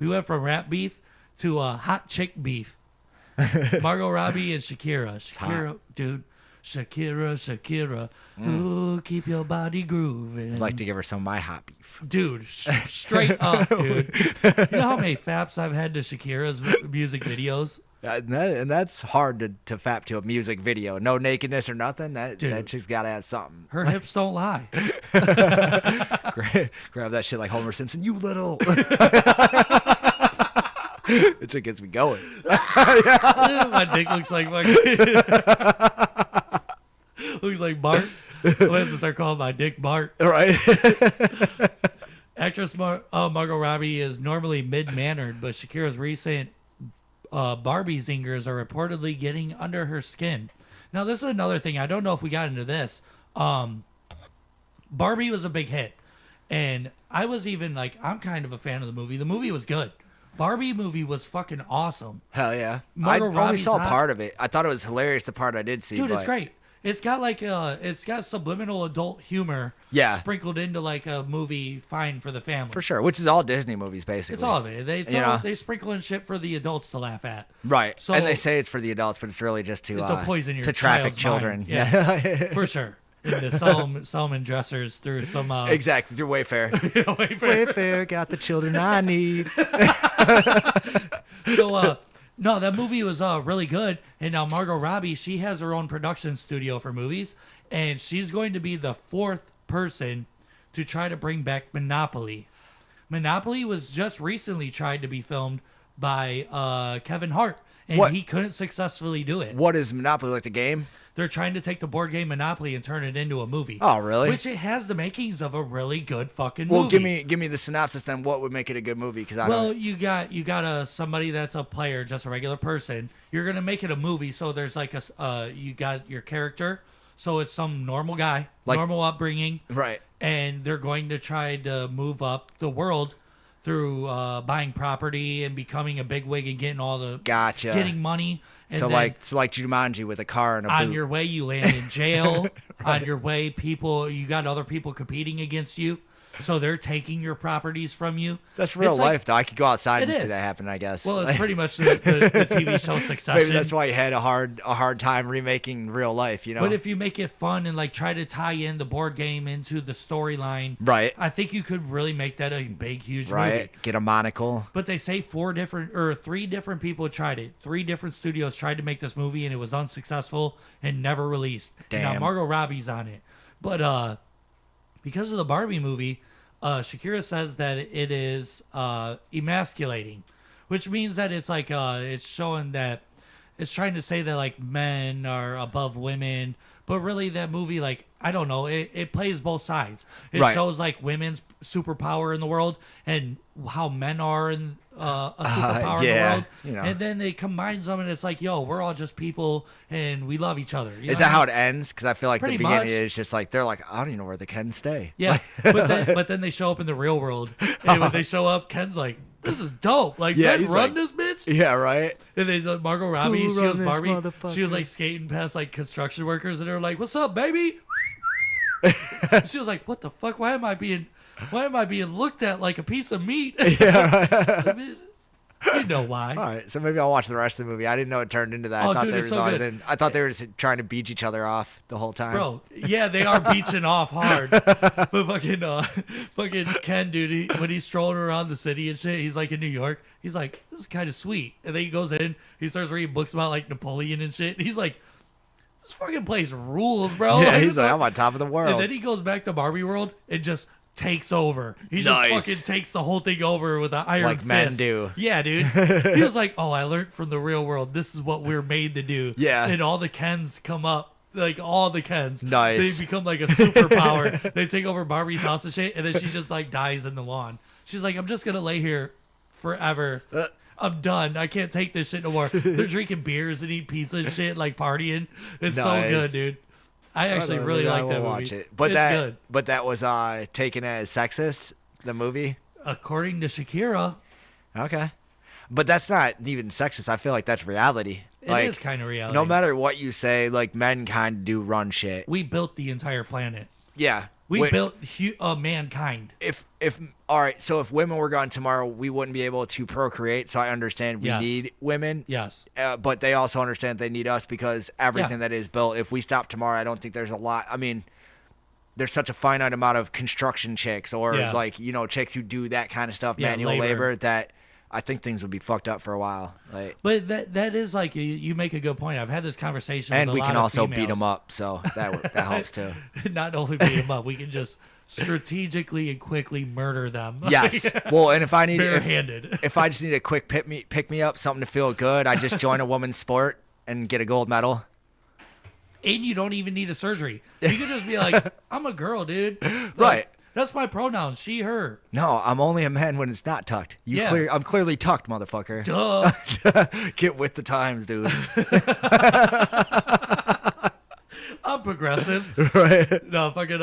went from rap beef to hot chick beef. Margot Robbie and Shakira. Shakira, dude. Shakira. Ooh, keep your body grooving. I'd like to give her some of my hot beef. Dude, straight up, dude. You know how many faps I've had to Shakira's music videos? And that's hard to fap to a music video. No nakedness or nothing. That chick's got to have something. Her hips don't lie. Grab that shit like Homer Simpson. You little. It just gets me going. My dick looks like looks like Bart. I'm gonna have to start calling my dick Bart. All right. Actress Margot Robbie is normally mid-mannered, but Shakira's recent Barbie zingers are reportedly getting under her skin. Now, this is another thing. I don't know if we got into this. Barbie was a big hit, and I was even like, I'm kind of a fan of the movie. The movie was good. Barbie movie was fucking awesome. Hell yeah. Margot I only Robbie's saw hot. part of it. I thought it was hilarious, the part I did see. Dude, it's great. It's got like it's got subliminal adult humor sprinkled into like a movie fine for the family. For sure, which is all Disney movies, basically. It's all of it. They sprinkle in shit for the adults to laugh at. Right. So, and they say it's for the adults, but it's really just to poison your to traffic child's children. mind. Yeah, for sure. And to sell them in dressers through some... exactly, through Wayfair. Wayfair got the children I need. So, no, that movie was really good. And now Margot Robbie, she has her own production studio for movies. And she's going to be the 4th person to try to bring back Monopoly. Monopoly was just recently tried to be filmed by Kevin Hart. And he couldn't successfully do it. What is Monopoly, like the game? They're trying to take the board game Monopoly and turn it into a movie. Oh, really? Which it has the makings of a really good fucking movie. Well, give me the synopsis then. What would make it a good movie? Because you got somebody that's a player, just a regular person. You're gonna make it a movie, so there's like you got your character, so it's some normal guy, normal upbringing, right? And they're going to try to move up the world through buying property and becoming a bigwig and getting all the getting money. And so like Jumanji with a car and a boot. On your way, you land in jail. On your way, you got other people competing against you. so they're taking your properties from you. That's real It's life, though. I could go outside and It see is. that happen, I guess. Well, it's pretty much the TV show Succession. Maybe that's why you had a hard time remaking real life, you know? But if you make it fun and like try to tie in the board game into the storyline, Right. I think you could really make that a big, huge right? movie. Get a monocle. But they say 3 different people tried it. 3 different studios tried to make this movie and it was unsuccessful and never released. And now Damn. Margot Robbie's on it. But because of the Barbie movie, Shakira says that it is emasculating, which means that it's like it's showing that it's trying to say that like men are above women, but really that movie, like, I don't know, it plays both sides. It Right. shows like women's superpower in the world and how men are in a superpower in the yeah, world, you know. and then it combines them and it's like, yo, we're all just people and we love each other. You Is know that what I how mean? it ends? Because I feel like Pretty the beginning much. is just like, they're like, I don't even know where the Ken stay. Yeah, but then they show up in the real world, and when they show up, Ken's like, "This is dope! Like, Yeah, men he's run like- this bitch." Yeah, right? And then Margot Robbie, Who she run was this Barbie. She motherfucker? was like skating past like construction workers, and they were like, "What's up, baby?" She was like, "What the fuck? Why am I being looked at like a piece of meat?" Yeah, You know why? All right, so maybe I'll watch the rest of the movie. I didn't know it turned into that. Oh, I thought dude, they it's were so always good. I thought they were just trying to beat each other off the whole time. Bro, yeah, they are beaching off hard. But fucking Ken, dude, when he's strolling around the city and shit, he's like in New York. He's like, this is kind of sweet. And then he goes in, he starts reading books about like Napoleon and shit. And he's like, this fucking place rules, bro. Yeah, he's like, I'm on top of the world. And then he goes back to Barbie World and just takes over. He Nice. just fucking takes the whole thing over with an iron Like men fist. do. Yeah, dude. He was like, oh, I learned from the real world. This is what we're made to do. Yeah. And all the Kens come up. Like, all the Kens. Nice. They become like a superpower. They take over Barbie's house and shit. And then she just like dies in the lawn. She's like, I'm just going to lay here forever. I'm done. I can't take this shit no more. They're drinking beers and eating pizza and shit, like partying. It's so Nice. good, dude. I actually don't know, really maybe I like will that movie. watch it. But it's that, good. but that was taken as sexist. The movie. According to Shakira, Okay, but that's not even sexist. I feel like that's reality. it Like, is kind of reality. no matter what you say, like men kind of do run shit. We built the entire planet. Yeah, We Wait, built mankind. If all right, so if women were gone tomorrow, we wouldn't be able to procreate. So I understand we Yes. need women. Yes. But they also understand they need us because everything Yeah. that is built. If we stop tomorrow, I don't think there's a lot. I mean, there's such a finite amount of construction chicks or Yeah. like chicks who do that kind of stuff, Yeah, manual labor. labor. That I think things would be fucked up for a while. Like, But that is like you make a good point. I've had this conversation. and with a we lot can of also beat females. them up, so that helps too. Not only beat them up, we can just strategically and quickly murder them. Yes. Well, and if I need barehanded. if I just need a quick pick me up, something to feel good, I just join a woman's sport and get a gold medal. And you don't even need a surgery. You can just be like, I'm a girl, dude. Like, Right. That's my pronouns. She, her. No, I'm only a man when it's not tucked. Yeah. I'm clearly tucked, motherfucker. Duh. Get with the times, dude. I'm progressive. Right. No, fucking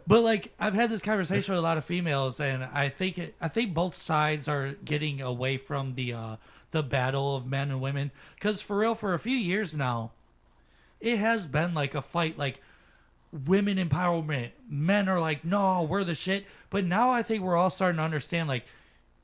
But like I've had this conversation with a lot of females, and I think both sides are getting away from the battle of men and women. Because for real, for a few years now, it has been like a fight, like women empowerment. Men are like, no, we're the shit. But now I think we're all starting to understand, like,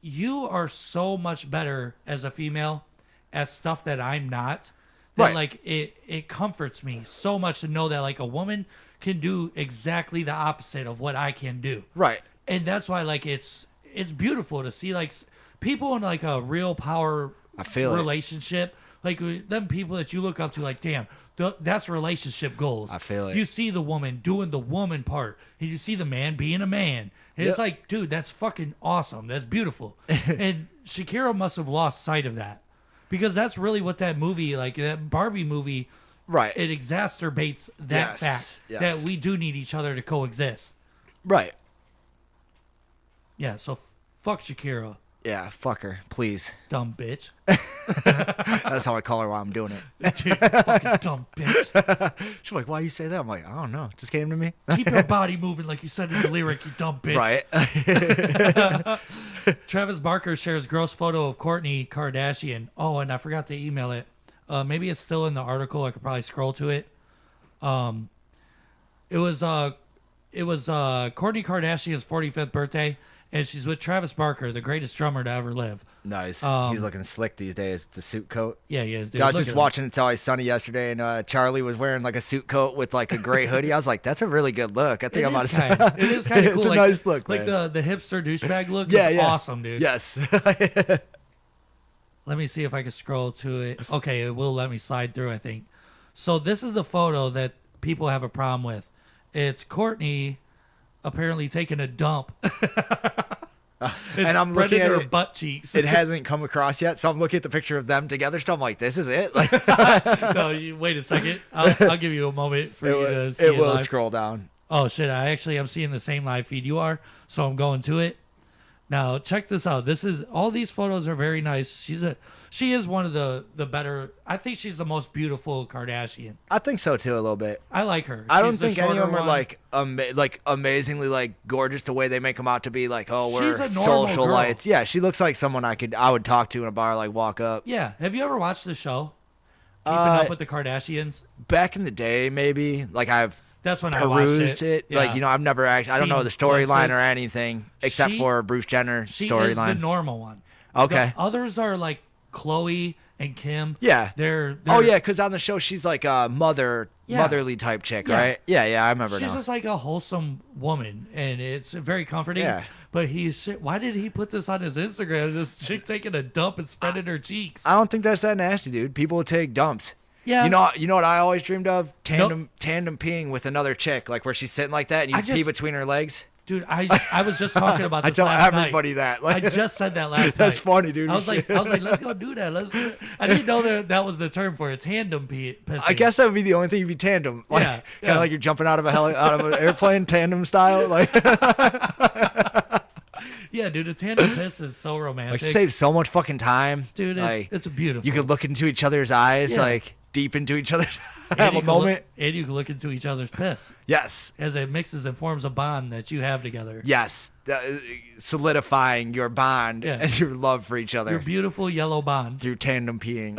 you are so much better as a female at stuff that I'm not. That Right. like it comforts me so much to know that like a woman can do exactly the opposite of what I can do. Right. And that's why like it's beautiful to see like people in like a real power I feel it. relationship. Like them people that you look up to, like, damn, that's relationship goals. I feel it. You see the woman doing the woman part, and you see the man being a man. And it's Yep. like, dude, that's fucking awesome. That's beautiful. And Shakira must have lost sight of that. Because that's really what that movie, like that Barbie movie, Right. it exacerbates that Yes, fact yes. that we do need each other to coexist. Right. Yeah, so fuck Shakira, Yeah, fuck her, please. dumb bitch. That's how I call her while I'm doing it. Dude, fucking dumb bitch. She's like, why you say that? I'm like, I don't know. It just came to me. Keep your body moving like you said in the lyric, you dumb bitch. Right. Travis Barker shares gross photo of Kourtney Kardashian. Oh, and I forgot to email it. Maybe it's still in the article. I could probably scroll to it. It it was Kourtney Kardashian's 45th birthday, and she's with Travis Barker, the greatest drummer to ever live. Nice. He's looking slick these days. The suit coat. Yeah, he is, dude. I was Look just at him. watching It's Always Sunny yesterday, and Charlie was wearing like a suit coat with like a gray hoodie. I was like, that's a really good look. I think I'm about to say It is kind of cool. It's a like, nice look, like man. the hipster douchebag look. Yeah, is yeah. awesome, dude. Yes. Let me see if I can scroll to it. Okay, it will let me slide through, I think. So this is the photo that people have a problem with. It's Kourtney apparently taking a dump. And I'm looking at her it, butt cheeks. It hasn't come across yet, so I'm looking at the picture of them together. So I'm like, this is it. Like, No, wait a second. I'll give you a moment for you to see it. It will live. scroll down. Oh shit! I'm seeing the same live feed you are, so I'm going to it. Now check this out. All these photos are very nice. She is one of the better. I think she's the most beautiful Kardashian. I think so too, a little bit. I like her. I don't She's the think any of them shorter are one. like amazingly like gorgeous the way they make them out to be. Like, oh, we're She's a normal social girl. lights. Yeah, she looks like someone I would talk to in a bar, like walk up. Yeah. Have you ever watched the show? Keeping Up with the Kardashians. Back in the day, maybe like I've. That's when I watched perused it. Yeah. Like, I've never actually. I don't know the Seen storyline glimpses. or anything except for Bruce Jenner She is storyline. the normal one. Okay. The others are like Khloe and Kim. Yeah. They're Oh yeah, because on the show she's like a Yeah. motherly type chick, Yeah. right? Yeah, I remember She's now. just like a wholesome woman, and it's very comforting. Yeah. But why did he put this on his Instagram? This chick taking a dump and spreading her cheeks. I don't think that's that nasty, dude. People take dumps. Yeah. You know what I always dreamed of? Tandem peeing with another chick, like where she's sitting like that and you pee between her legs. Dude, I was just talking about I this tell last everybody night. that. Like, I just said that last night. That's funny, dude. I was like, let's go do that. Let's do it. I didn't know that was the term for it. Tandem pissing. I guess that would be the only thing you'd be tandem. Like, Yeah, kind yeah. of like you're jumping out of an airplane, tandem style. Like, Yeah, dude, a tandem piss is so romantic. like saves so much fucking time, Dude, Like, it's beautiful. you could look into each other's eyes, Yeah. like deep into each other's. And Have you a can look- moment. and you can look into each other's piss. Yes. As it mixes and forms a bond that you have together. Yes, solidifying your bond Yeah. and your love for each other Your beautiful yellow bond. through tandem peeing.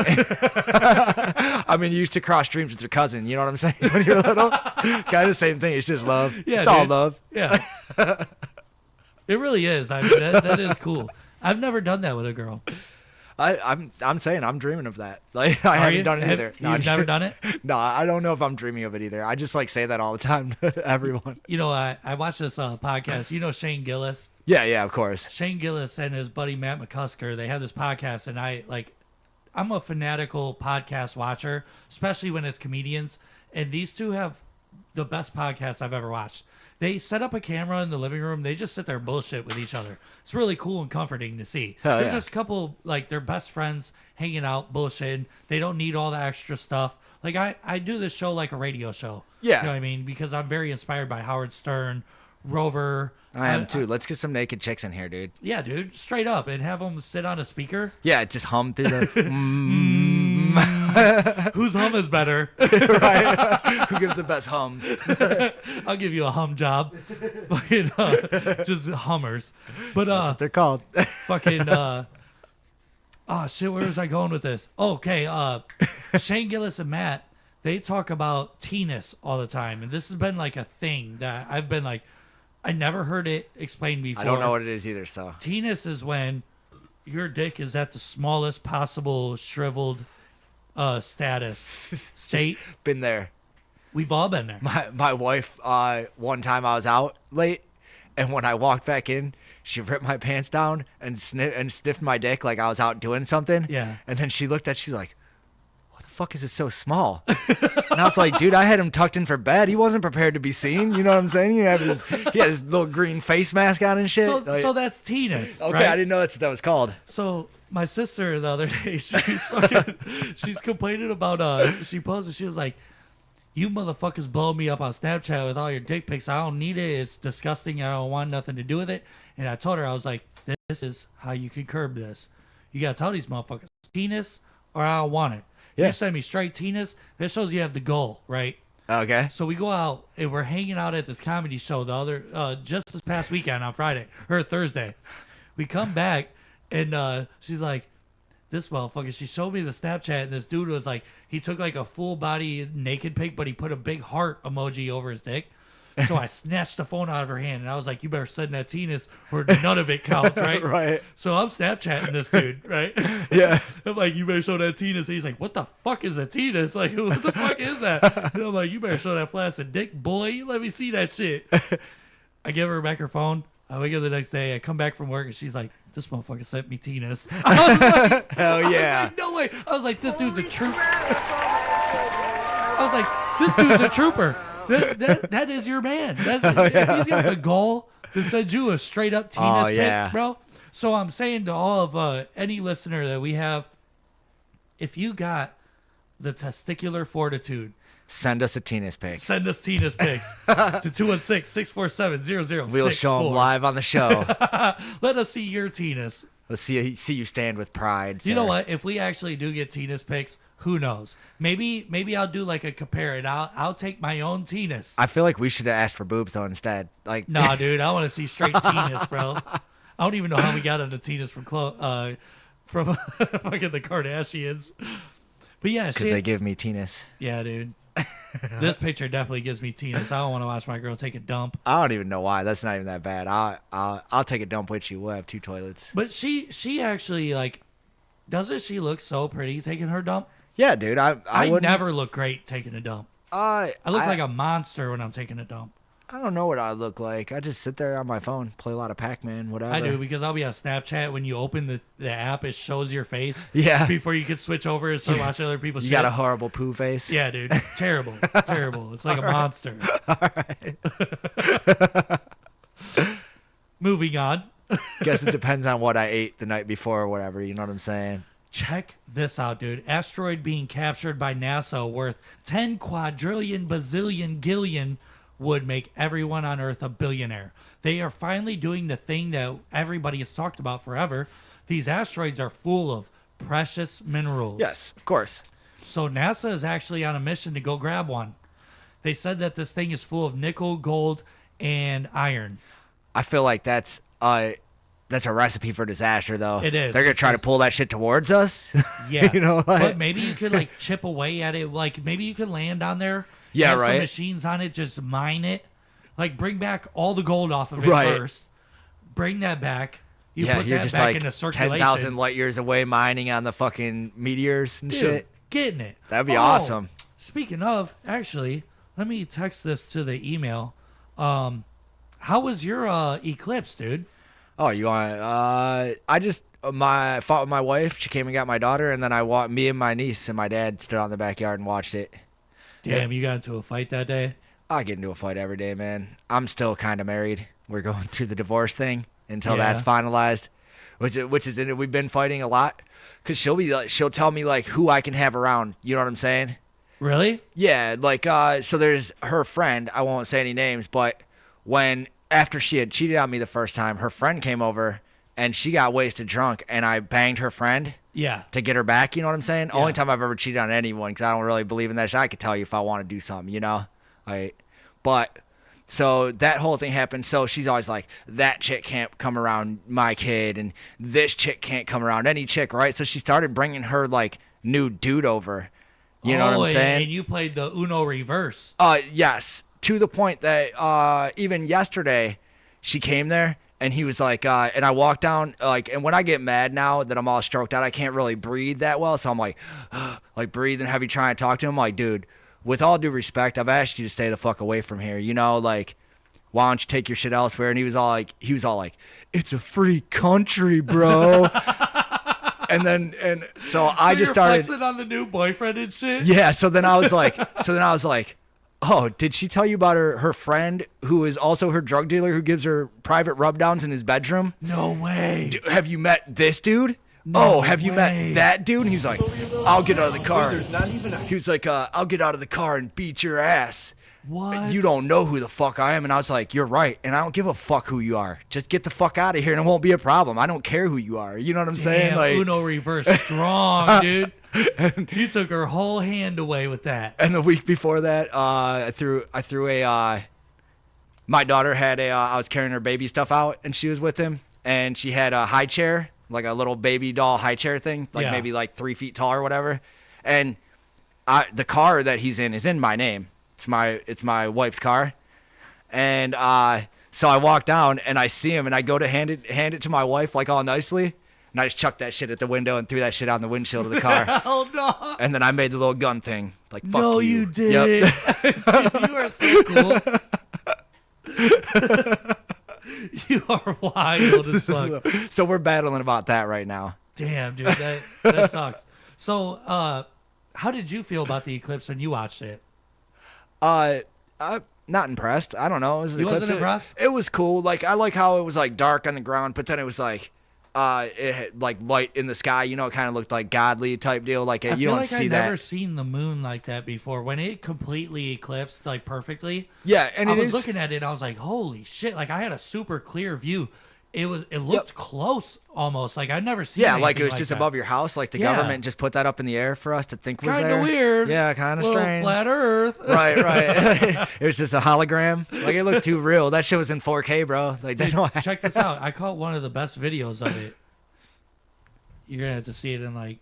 I mean, you used to cross streams with your cousin. You know what I'm saying? When you're little, kind of the same thing. It's just love. Yeah, it's all dude. love. Yeah. It really is. I mean, that is cool. I've never done that with a girl. I'm saying I'm dreaming of that. Like I Are haven't you? done it either. You've never done it? No, I don't know if I'm dreaming of it either. I just like say that all the time to everyone. You know, I watched this podcast. You know Shane Gillis? Yeah, of course. Shane Gillis and his buddy Matt McCusker, they have this podcast, and I'm a fanatical podcast watcher, especially when it's comedians. And these two have the best podcast I've ever watched. They set up a camera in the living room. They just sit there and bullshit with each other. It's really cool and comforting to see. Hell They're yeah. just a couple, like, they're best friends hanging out, bullshitting. They don't need all the extra stuff. Like, I do this show like a radio show. Yeah. You know what I mean? Because I'm very inspired by Howard Stern, Rover. I am too. Let's get some naked chicks in here, dude. Yeah, dude. Straight up. And have them sit on a speaker. Yeah, just hum through the. Whose hum is better? Right? Who gives the best hum? I'll give you a hum job. Fucking, just hummers. But That's what they're called. Fucking oh shit, where was I going with this? Okay, Shane Gillis and Matt, they talk about tenis all the time, and this has been like a thing that I've been like, I never heard it explained before. I don't know what it is either. So Tenis is when your dick is at the smallest possible shriveled state. Been there. We've all been there. My wife, one time I was out late, and when I walked back in, she ripped my pants down and sniffed my dick like I was out doing something. Yeah. And then she looked at, she's like, "What the fuck is it so small?" And I was like, "Dude, I had him tucked in for bed. He wasn't prepared to be seen. You know what I'm saying? He had his little green face mask on and shit." So that's tenis. Okay, right? I didn't know that's what that was called. So my sister the other day, she's complaining about she posted, she was like, "You motherfuckers blow me up on Snapchat with all your dick pics. I don't need it. It's disgusting. I don't want nothing to do with it." And I told her, I was like, "This is how you can curb this. You gotta tell these motherfuckers, tenis or I don't want it. Yeah. You send me straight tenis, that shows you have the goal, right?" Okay. So we go out and we're hanging out at this comedy show the other just this past weekend on Friday or Thursday. We come back and she's like, "This motherfucker," she showed me the Snapchat, and this dude was like, he took like a full body naked pic, but he put a big heart emoji over his dick. So I snatched the phone out of her hand, and I was like, you better send that Tina's or none of it counts, right? Right. So I'm Snapchatting this dude, right? Yeah. I'm like, you better show that Tina's. And he's like, what the fuck is a Tina's? Like, what the fuck is that? And I'm like, you better show that flaccid dick, boy. Let me see that shit. I give her back her phone. I wake up the next day. I come back from work, and she's like, this motherfucker sent me Tina's. I was like, hell yeah. I was like, no way. I was like, this dude's a trooper. I was like, this dude's a trooper. That is your man. If he's got the goal to send you a straight up Tina's pic, bro. So I'm saying to all of any listener that we have, if you got the testicular fortitude, send us a Tina's pic. Send us Tina's pics to 216-647-0064. We'll show them live on the show. Let us see your Tina's. Let's see you stand with pride. You know what? If we actually do get Tina's pics, who knows? Maybe I'll do like a compare it. I'll take my own Tina's. I feel like we should have asked for boobs though instead. Like, nah, dude, I want to see straight Tina's, bro. I don't even know how we got into Tina's from fucking the Kardashians. But yeah, because they give me Tina's. Yeah, dude. This picture definitely gives me Tina's. I don't want to watch my girl take a dump. I don't even know why. That's not even that bad. I'll take a dump with you. We'll have 2 toilets. But she actually like, doesn't she look so pretty taking her dump? Yeah, dude. I never look great taking a dump. I look like a monster when I'm taking a dump. I don't know what I look like. I just sit there on my phone, play a lot of Pac-Man, whatever. I do, because I'll be on Snapchat. When you open the app, it shows your face. Yeah. Before you can switch over and start watching other people's shit. You got a horrible poo face. Yeah, dude. Terrible. Terrible. It's like a monster. All right. Moving on. Guess it depends on what I ate the night before or whatever. You know what I'm saying? Check this out, dude. Asteroid being captured by NASA worth 10 quadrillion bazillion gillion would make everyone on Earth a billionaire. They are finally doing the thing that everybody has talked about forever. These asteroids are full of precious minerals. Yes, of course. So NASA is actually on a mission to go grab one. They said that this thing is full of nickel, gold, and iron. I feel like that's a recipe for disaster, though. It is. They're gonna try to pull that shit towards us. Yeah. You know, like, but maybe you could like chip away at it. Like maybe you could land on there. Yeah, have right. Some machines on it, just mine it. Like bring back all the gold off of it Right. first. Bring that back. You yeah, put you're that just back like into circulation. 10,000 light years away mining on the fucking meteors and Dude, shit. getting it. That'd be awesome. Speaking of, actually, let me text this to the email. How was your eclipse, dude? Oh, you want? I just fought with my wife. She came and got my daughter, and then me and my niece and my dad stood out in the backyard and watched it. Damn, you got into a fight that day? I get into a fight every day, man. I'm still kind of married. We're going through the divorce thing until that's finalized, which is in it. We've been fighting a lot because she'll tell me like who I can have around. You know what I'm saying? Really? Yeah, like so there's her friend. I won't say any names, but after she had cheated on me the first time, her friend came over and she got wasted drunk, and I banged her friend. Yeah. To get her back, you know what I'm saying? Yeah. Only time I've ever cheated on anyone, because I don't really believe in that shit. I could tell you if I want to do something, you know? But, so that whole thing happened. So she's always like, that chick can't come around my kid, and this chick can't come around any chick, right? So she started bringing her, like, new dude over. You know what I'm saying? And you played the Uno reverse. Yes. To the point that even yesterday, she came there. And he was like, and I walked down, like, and when I get mad now that I'm all stroked out, I can't really breathe that well. So I'm like breathing heavy, trying to talk to him. Like, dude, with all due respect, I've asked you to stay the fuck away from here. You know, like, why don't you take your shit elsewhere? And he was all like, it's a free country, bro. and so I just started flexing on the new boyfriend and shit. Yeah. So then I was like, oh, did she tell you about her friend who is also her drug dealer who gives her private rub-downs in his bedroom? No way. Have you met this dude? No have you met that dude? And he's like, I'll get out of the car. He was like, I'll get out of the car and beat your ass. What? You don't know who the fuck I am. And I was like, you're right. And I don't give a fuck who you are. Just get the fuck out of here and it won't be a problem. I don't care who you are. You know what I'm saying? Like, Uno reverse strong, dude. You took her whole hand away with that. And the week before that, I threw a. My daughter had I was carrying her baby stuff out, and she was with him, and she had a high chair, like a little baby doll high chair thing, like maybe like 3 feet tall or whatever. And the car that he's in is in my name. It's my wife's car, And so I walk down and I see him and I go to hand it to my wife like all nicely. And I just chucked that shit at the window and threw that shit on the windshield of the car. Hell no. And then I made the little gun thing. Like, fuck No, you. you didn't. Dude, you are so cool. You are wild as fuck. So we're battling about that right now. Damn, dude, that sucks. So, how did you feel about the eclipse when you watched it? I'm not impressed. I don't know. You wasn't impressed? It was cool. Like, I like how it was like dark on the ground, but then it was like it had like light in the sky. You know, it kind of looked like godly type deal. Like I you feel don't like see I've that. never seen the moon like that before. When it completely eclipsed like perfectly. Yeah, and I it was is- looking at it and I was like, holy shit. Like I had a super clear view. It looked close almost. Like I've never seen Yeah, like anything it was just that. above your house. Like the Yeah. government just put that up in the air for us to think was Kinda there. weird. Yeah, kind of Little strange. flat Earth. Right. It was just a hologram. Like it looked too real. That shit was in 4K, bro. Like they Dude, don't. check this out. I caught one of the best videos of it. You're gonna have to see it in like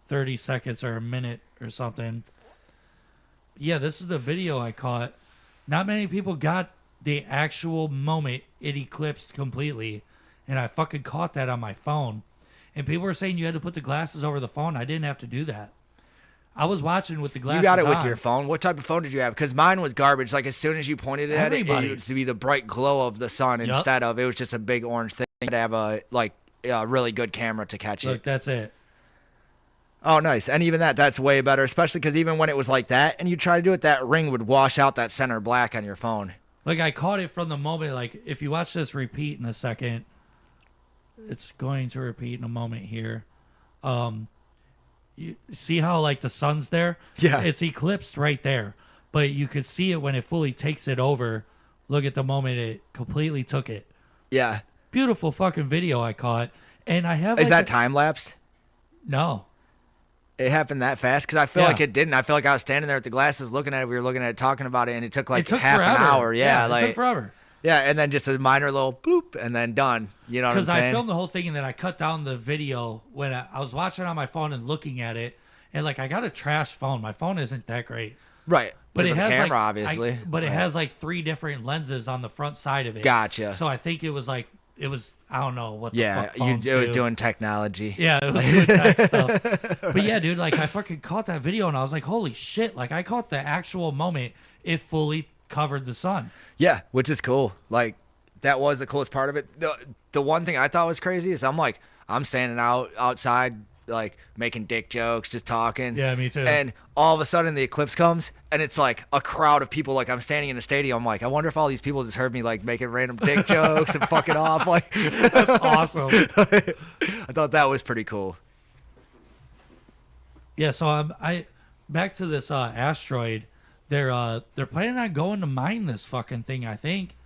30 seconds or a minute or something. Yeah, this is the video I caught. Not many people got the actual moment it eclipsed completely, and I fucking caught that on my phone. And people were saying you had to put the glasses over the phone. I didn't have to do that. I was watching with the glasses You got it with on. your phone. What type of phone did you have? Because mine was garbage. Like as soon as you pointed it at it, it Everybody's. used to be the bright glow of the sun Yup. instead of it was just a big orange thing. To have a really good camera to catch Look, it. that's it. Oh, nice. And even that's way better, especially because even when it was like that and you try to do it, that ring would wash out that center black on your phone. Like I caught it from the moment. Like if you watch this repeat in a second, it's going to repeat in a moment here. You see how like the sun's there? Yeah. It's eclipsed right there, but you could see it when it fully takes it over. Look at the moment it completely took it. Yeah. Beautiful fucking video I caught, and I have. Is like, that time lapsed? No. It happened that fast? Because I feel Yeah. like it didn't. I feel like I was standing there with the glasses looking at it. We were looking at it, talking about it, and it took like It took half forever. an hour. Yeah, it like took forever. Yeah, and then just a minor little bloop, and then done. You know what I'm Because I saying? filmed the whole thing and then I cut down the video when I was watching on my phone and looking at it, and like I got a trash phone. My phone isn't that great. Right. But it Different has camera, like, obviously. but it Right. has like 3 different lenses on the front side of it. Gotcha. So I think it was I don't know what the Yeah, fuck phones it was do. doing technology. Yeah, it was doing tech stuff. But yeah, dude, like I fucking caught that video and I was like, holy shit! Like I caught the actual moment it fully covered the sun. Yeah, which is cool. Like that was the coolest part of it. The one thing I thought was crazy is I'm standing outside like making dick jokes, just talking. Yeah, me too. And all of a sudden the eclipse comes and it's like a crowd of people. Like I'm standing in a stadium. I'm like, I wonder if all these people just heard me like making random dick jokes and fucking off. Like that's awesome. I thought that was pretty cool. Yeah, so I back to this asteroid. They're planning on going to mine this fucking thing, I think.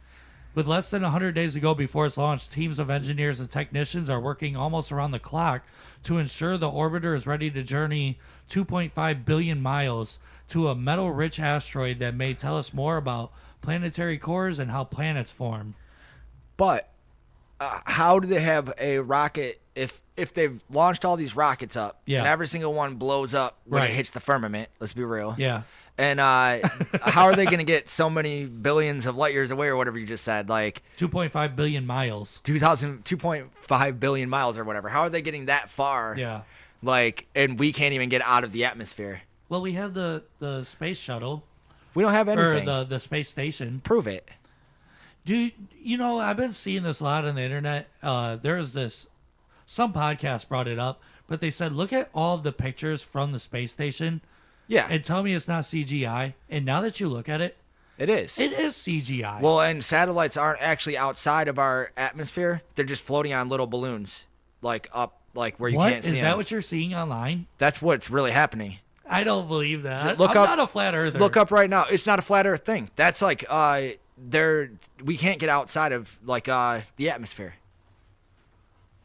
With less than 100 days to go before its launch, teams of engineers and technicians are working almost around the clock to ensure the orbiter is ready to journey 2.5 billion miles to a metal-rich asteroid that may tell us more about planetary cores and how planets form. But how do they have a rocket if they've launched all these rockets up Yeah. and every single one blows up when Right. it hits the firmament? Let's be real. Yeah. And how are they going to get so many billions of light years away or whatever you just said? Like 2.5 billion miles. 2.5 billion miles or whatever. How are they getting that far? Yeah. Like, and we can't even get out of the atmosphere. Well, we have the space shuttle. We don't have anything. Or the space station. Prove it. I've been seeing this a lot on the internet. There's some podcast brought it up, but they said, look at all of the pictures from the space station. Yeah. And tell me it's not CGI. And now that you look at it, it is. It is CGI. Well, and satellites aren't actually outside of our atmosphere. They're just floating on little balloons, like up, like where you can't see them. Is that what you're seeing online? That's what's really happening. I don't believe that. Look I'm up, not a flat earther. Look up right now. It's not a flat Earth thing. That's like we can't get outside of like the atmosphere.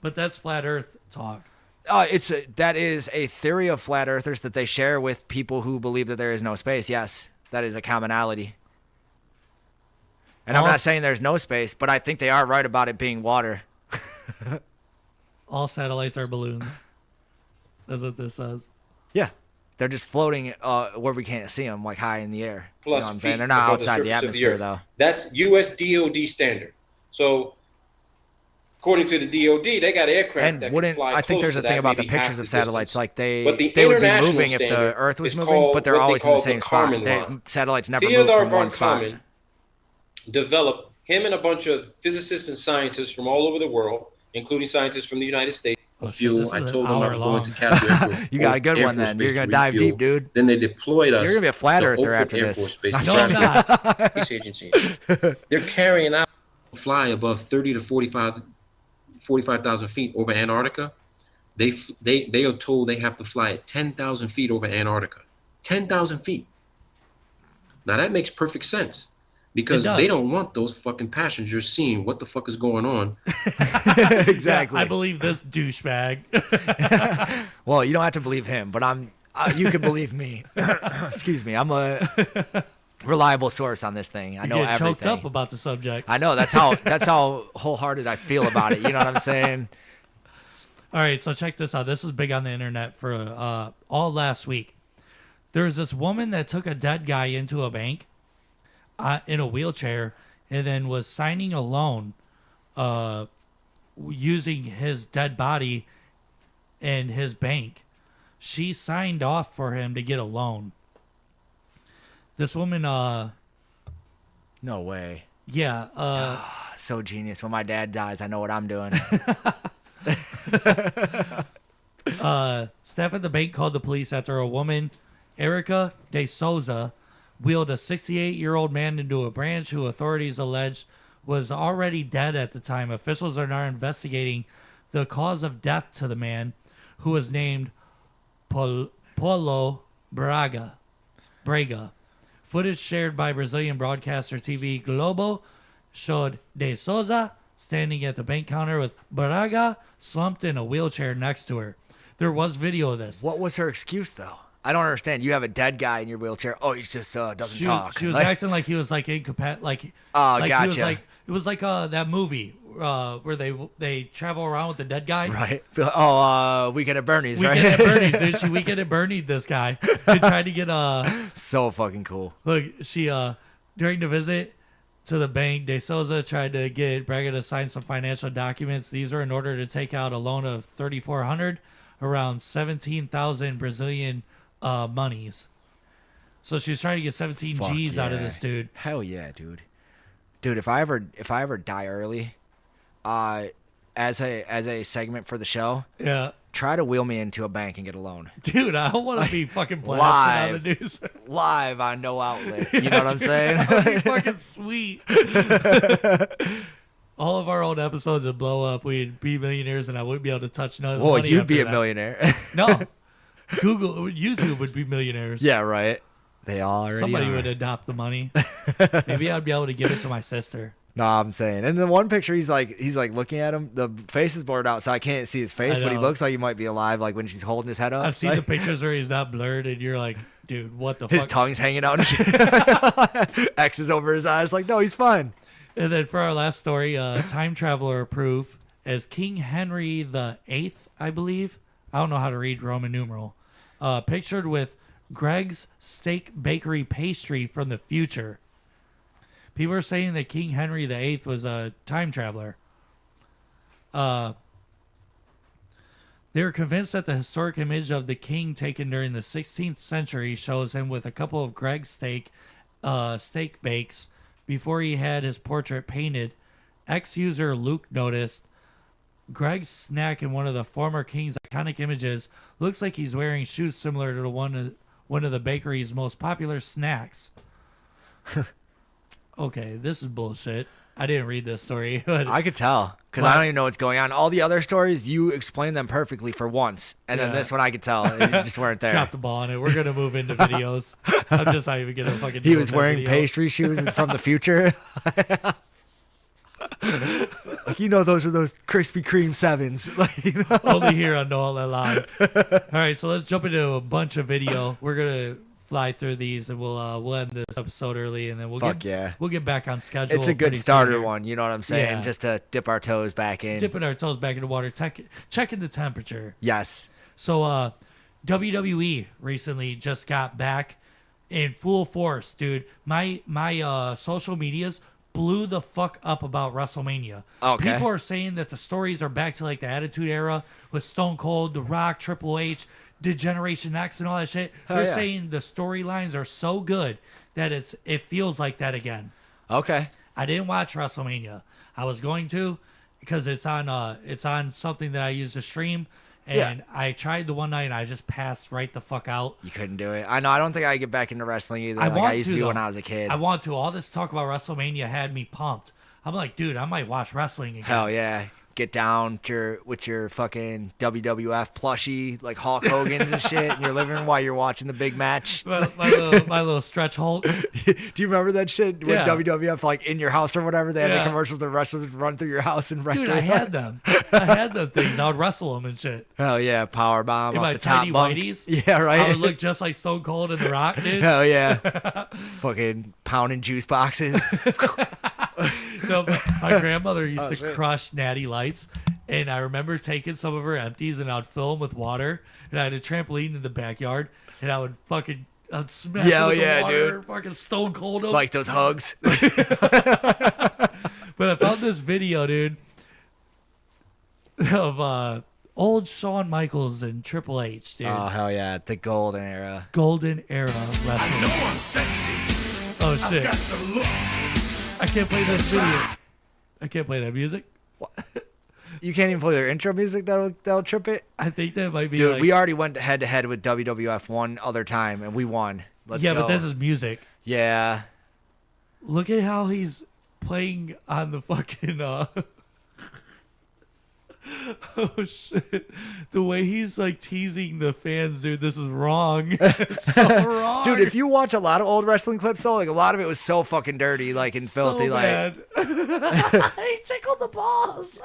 But that's flat Earth talk. That is a theory of flat earthers that they share with people who believe that there is no space. Yes, that is a commonality. And I'm not saying there's no space, but I think they are right about it being water. All satellites are balloons. That's what this says. Yeah. They're just floating where we can't see them, like high in the air. Plus you know what I'm feet saying? They're not above outside the surface of atmosphere, Earth. though. That's U.S. DoD standard. So, according to the DoD, they got aircraft that can fly I think close there's to a that, thing about the maybe half pictures the of satellites, distance. like they But the would be international moving if the standard Earth was is moving, called but they're what they always in the call same the spot. Kármán line. Satellites never move Theodore from von one spot. Kármán developed, him and a bunch of physicists and scientists from all over the world, including scientists from the United States. Fuel. I told them I was going to Castle Air Force. You got a good Air one Force then. Base You're gonna to dive refuel. deep, dude. Then they deployed us. You're gonna be a flat to earther Oakland after Air this. Force Base, No, I'm Nebraska Space Agency. They're carrying out fly above 30 to 45,000 feet over Antarctica. They are told they have to fly at 10,000 feet over Antarctica. 10,000 feet. Now that makes perfect sense. Because they don't want those fucking passengers seeing what the fuck is going on. Exactly. I believe this douchebag. Well, you don't have to believe him, but you can believe me. Excuse me. I'm a reliable source on this thing. I know You get everything. choked up about the subject. I know. That's how wholehearted I feel about it. You know what I'm saying? All right, so check this out. This was big on the internet for all last week. There's this woman that took a dead guy into a bank in a wheelchair and then was signing a loan using his dead body and his bank. She signed off for him to get a loan. This woman, no way. Yeah. So genius. When my dad dies, I know what I'm doing. Staff at the bank called the police after a woman, Erica De Souza, wheeled a 68-year-old man into a branch who authorities alleged was already dead at the time. Officials are now investigating the cause of death to the man, who was named Paulo Braga. Footage shared by Brazilian broadcaster TV Globo showed De Souza standing at the bank counter with Braga slumped in a wheelchair next to her. There was video of this. What was her excuse, though? I don't understand. You have a dead guy in your wheelchair. Oh, he just doesn't talk. She was acting like he was like incapacitated. Like, gotcha. He was like, it was like that movie where they travel around with the dead guy. Right. Oh, Weekend at Bernie's, right? Weekend at Bernie's, dude. She Weekend at Bernie's this guy. She tried to get so fucking cool. Look, she during the visit to the bank, De Souza tried to get Braga to sign some financial documents. These are in order to take out a loan of $3,400, around 17,000 Brazilian monies. So she was trying to get 17 G's out of this dude. Hell yeah, dude. Dude, if I ever die early, as a segment for the show, yeah, try to wheel me into a bank and get a loan. Dude, I don't want to be fucking blasted on the news. Live on No Outlet. You know what I'm saying? That would be fucking sweet. All of our old episodes would blow up. We'd be millionaires, and I wouldn't be able to touch none of the Well, money you'd be a after that. millionaire. No. YouTube would be millionaires. Yeah, right. They already Somebody are. would adopt the money. Maybe I'd be able to give it to my sister. No, I'm saying. And the one picture, he's like looking at him. The face is blurred out, so I can't see his face, but he know. looks like he might be alive, like when she's holding his head up. I've seen like, the pictures where he's not blurred, and you're like, dude, what the fuck? his tongue's hanging out and shit. X's over his eyes. Like, no, he's fine. And then for our last story, time traveler approved as King Henry VIII, I believe. I don't know how to read Roman numeral. Pictured with Greg's Steak Bakery pastry from the future. People are saying that King Henry VIII was a time traveler. They were convinced that the historic image of the king taken during the 16th century shows him with a couple of Greg's steak bakes before he had his portrait painted. Ex-user Luke noticed Greg's snack in one of the former king's iconic images looks like he's wearing shoes similar to the one of the bakery's most popular snacks. Okay, this is bullshit. I didn't read this story. But I could tell because I don't even know what's going on. All the other stories, you explained them perfectly for once, and then this one I could tell you just weren't there. Drop the ball on it. We're gonna move into videos. I'm just not even gonna fucking. He was wearing pastry shoes from the future. Like, you know, those are those Krispy Kreme 7s. Like, you know? Only here on NoOutletLive. All right, so let's jump into a bunch of video. We're gonna fly through these, and we'll end this episode early, and then we'll get back on schedule. It's a good pretty starter soon here. one. You know what I'm saying? Yeah. Just to dip our toes back in. Dipping our toes back in the water, checking the temperature. Yes. So WWE recently just got back in full force, dude. My social medias blew the fuck up about WrestleMania. Okay. People are saying that the stories are back to like the Attitude Era with Stone Cold, The Rock, Triple H, Generation X, and all that shit. They're saying the storylines are so good that it feels like that again. Okay. I didn't watch WrestleMania. I was going to because it's on something that I use to stream. And I tried the one night and I just passed right the fuck out. You couldn't do it. I know. I don't think I could get back into wrestling either. I used to be when I was a kid. I want to. All this talk about WrestleMania had me pumped. I'm like, dude, I might watch wrestling again. Hell yeah. Get down with your fucking WWF plushie, like Hulk Hogan's and shit in your living room while you're watching the big match. My little stretch Hulk. Do you remember that shit when Yeah. WWF, like in your house or whatever, they had the Yeah. commercials the wrestlers would run through your house and wreck Dude, their I had them. I had them things. I would wrestle them and shit. Hell yeah, power bomb In off my the top tiny bunk. whiteys. Yeah, right. I would look just like Stone Cold and The Rock, dude. Hell yeah. Fucking pounding juice boxes. No, my grandmother used Oh, to shit. crush Natty Lights, and I remember taking some of her empties and I'd fill them with water, and I had a trampoline in the backyard, and I'd smash Yeah, it with yeah, the water, dude. fucking Stone Cold them. Like those hugs. But I found this video, dude, of old Shawn Michaels and Triple H, dude. Oh, hell yeah. The golden era. Golden era wrestling. I know I'm sexy. Oh, I've shit. got the looks. I can't play this video. I can't play that music. You can't even play their intro music that'll trip it? I think that might be Dude, like... we already went head to head with WWF one other time and we won. Let's yeah, go. but this is music. Yeah. Look at how he's playing on the fucking oh shit. The way he's like teasing the fans, dude, this is wrong. It's so wrong. Dude, if you watch a lot of old wrestling clips though, like a lot of it was so fucking dirty, like and filthy, so like bad. He tickled the balls.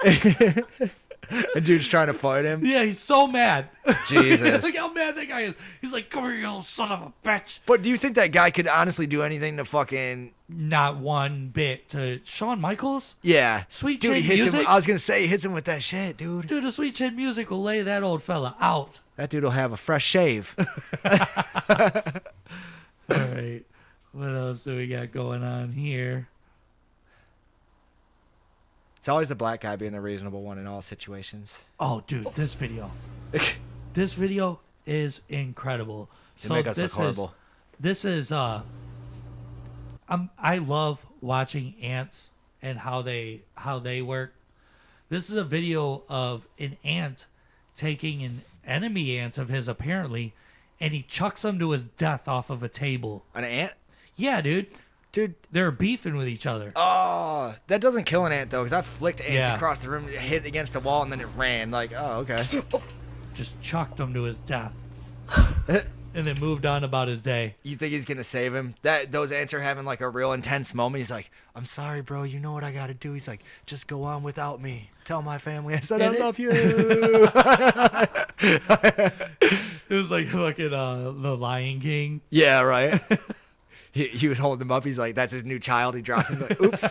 and dude's trying to fight him. Yeah, he's so mad. Jesus. Look how mad that guy is. He's like, come here, you little son of a bitch. But do you think that guy could honestly do anything to fucking... Not one bit to Shawn Michaels? Yeah. Sweet Dude, Chin he hits music? him. I was going to say, he hits him with that shit, dude. Dude, the Sweet Chin music will lay that old fella out. That dude will have a fresh shave. All right. What else do we got going on here? It's always the black guy being the reasonable one in all situations. Oh, dude, this video. This video is incredible. They make us look horrible. This is I love watching ants and how they work. This is a video of an ant taking an enemy ant of his apparently, and he chucks him to his death off of a table. An ant? Yeah, dude. Dude, they're beefing with each other. Oh, that doesn't kill an ant though, because I flicked ants Yeah. across the room, it hit against the wall, and then it ran. Like, oh, okay. Just chucked him to his death. And then moved on about his day. You think he's gonna save him? Those ants are having like a real intense moment. He's like, "I'm sorry, bro. You know what I gotta do." He's like, "Just go on without me. Tell my family I said I love you." It was like fucking the Lion King. Yeah, right. He was holding him up. He's like, "That's his new child." He drops him. Like, oops.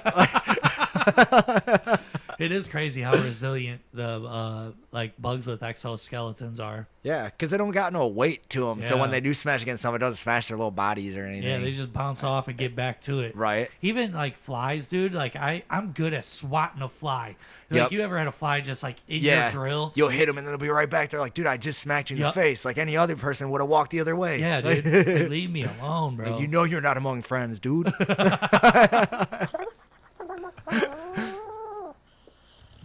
It is crazy how resilient the like bugs with exoskeletons are. Yeah, because they don't got no weight to them. So when Yeah. they do smash against someone, it doesn't smash their little bodies or anything. Yeah, they just bounce off and get back to it. Right. Even like flies, dude. Like I'm good at swatting a fly. Like Yep. you ever had a fly just like in Yeah, your drill? you'll hit them and then they'll be right back there like, dude, I just smacked you in Yep. the face. Like any other person would have walked the other way. Yeah, dude. Like, leave me alone, bro. Like, you know you're not among friends, dude.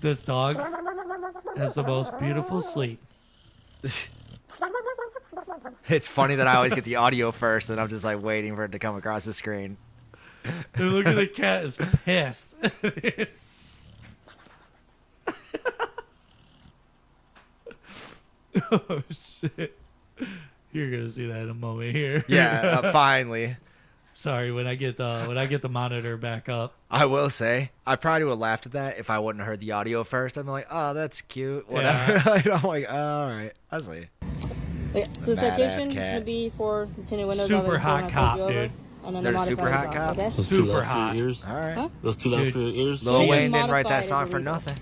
This dog has the most beautiful sleep. It's funny that I always get the audio first and I'm just like waiting for it to come across the screen. And look at the cat is pissed. Oh shit! You're gonna see that in a moment here. Yeah, finally. Sorry, when I get the monitor back up. I will say, I probably would have laughed at that if I wouldn't have heard the audio first. I'm like, oh, that's cute. Whatever. Yeah. I'm like, oh, all right. I see. Okay, so the Badass citation is cat. going to be for the tinted windows. Super obviously, hot when I cop, pulled you over, dude. And then They're the super modified hot exhaust, cop? okay? Those too Super loud for hot. your ears? All right. Huh? Those too loud Dude. for your ears? Lil She Wayne is didn't write that modified song as for illegal. nothing.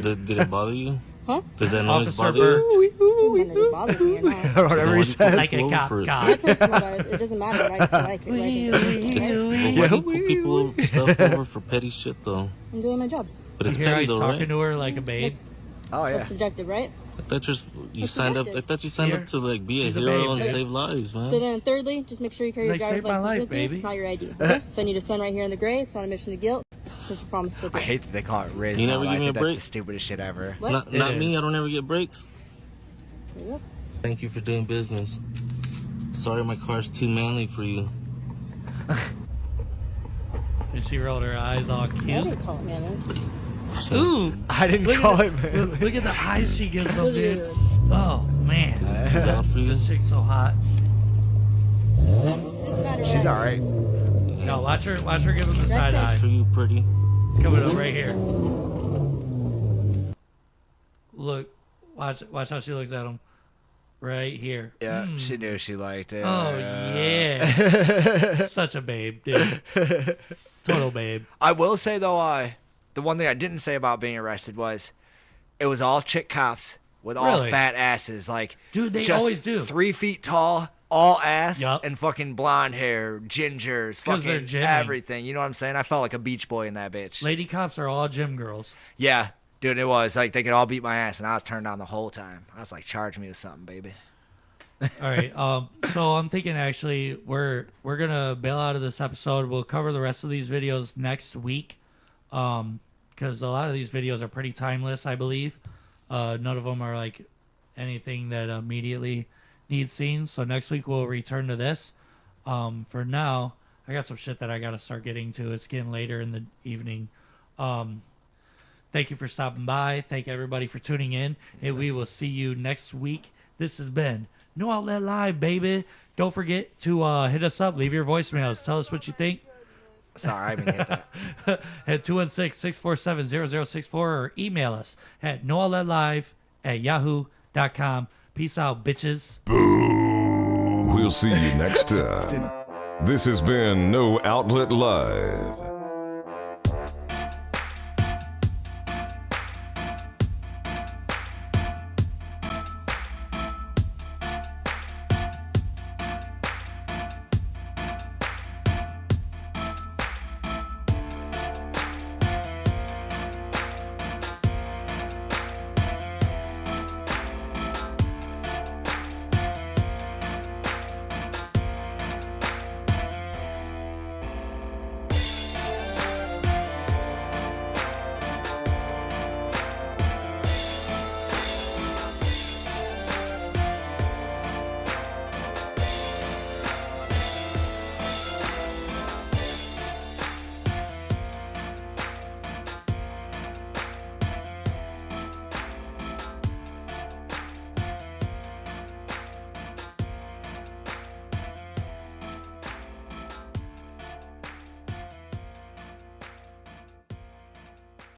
Dude. Did it bother you? Huh? Does that noise Officer bother Bert. you? It bothers me or not. Whatever he says. Like a cop. My personal bias, it doesn't matter. I like it. Why do you put people stuff over for petty shit though? I'm doing my job. But it's You hear how petty he's though, talking right? to her like a babe? That's subjective, right? I thought you That's signed up. I subjective. thought you signed up to like be She's a a hero babe, and dude. save lives, man. So then, thirdly, just make sure you carry Like, your driver's save my license life, with baby. you, not your ID. Okay? So I need a sign right here in the gray. It's not a mission to guilt. It's just a promise to I hate that they call it Riz. You never now. give I me a think break? That's the stupidest shit ever. What? Not me. I don't ever get breaks. Yep. Thank you for doing business. Sorry, my car's too manly for you. And she rolled her eyes all I cute. didn't call it man. Ooh, I didn't look call at it the, man. Look at the eyes she gives him, dude. Weird. Oh man, Is this too loud for you? this chick's so hot. She's all right. No, watch her give him the That's side it. eye. For you, pretty. It's coming up right here. Look, watch how she looks at him. Right here. Yeah, she knew she liked it. Oh yeah, such a babe, dude. Total babe. I will say though, the one thing I didn't say about being arrested was, it was all chick cops with all Really? fat asses, like Dude, they just always do. 3 feet tall, all ass, Yup. and fucking blonde hair, gingers, 'Cause they're fucking gymming. everything. You know what I'm saying? I felt like a beach boy in that bitch. Lady cops are all gym girls. Yeah, dude, it was like they could all beat my ass, and I was turned on the whole time. I was like, charge me with something, baby. All right. So I'm thinking actually we're gonna bail out of this episode. We'll cover the rest of these videos next week, because a lot of these videos are pretty timeless, I believe. None of them are like anything that immediately needs seen. So next week we'll return to this. For now, I got some shit that I gotta start getting to. It's getting later in the evening. Thank you for stopping by. Thank everybody for tuning in, and we will see you next week. This has been No Outlet Live, baby. Don't forget to hit us up. Leave your voicemails. Tell us what you think. Sorry, I didn't get that. At 216-647-0064 or email us at nooutletlive@yahoo.com. Peace out, bitches. We'll see you next time. This has been No Outlet Live.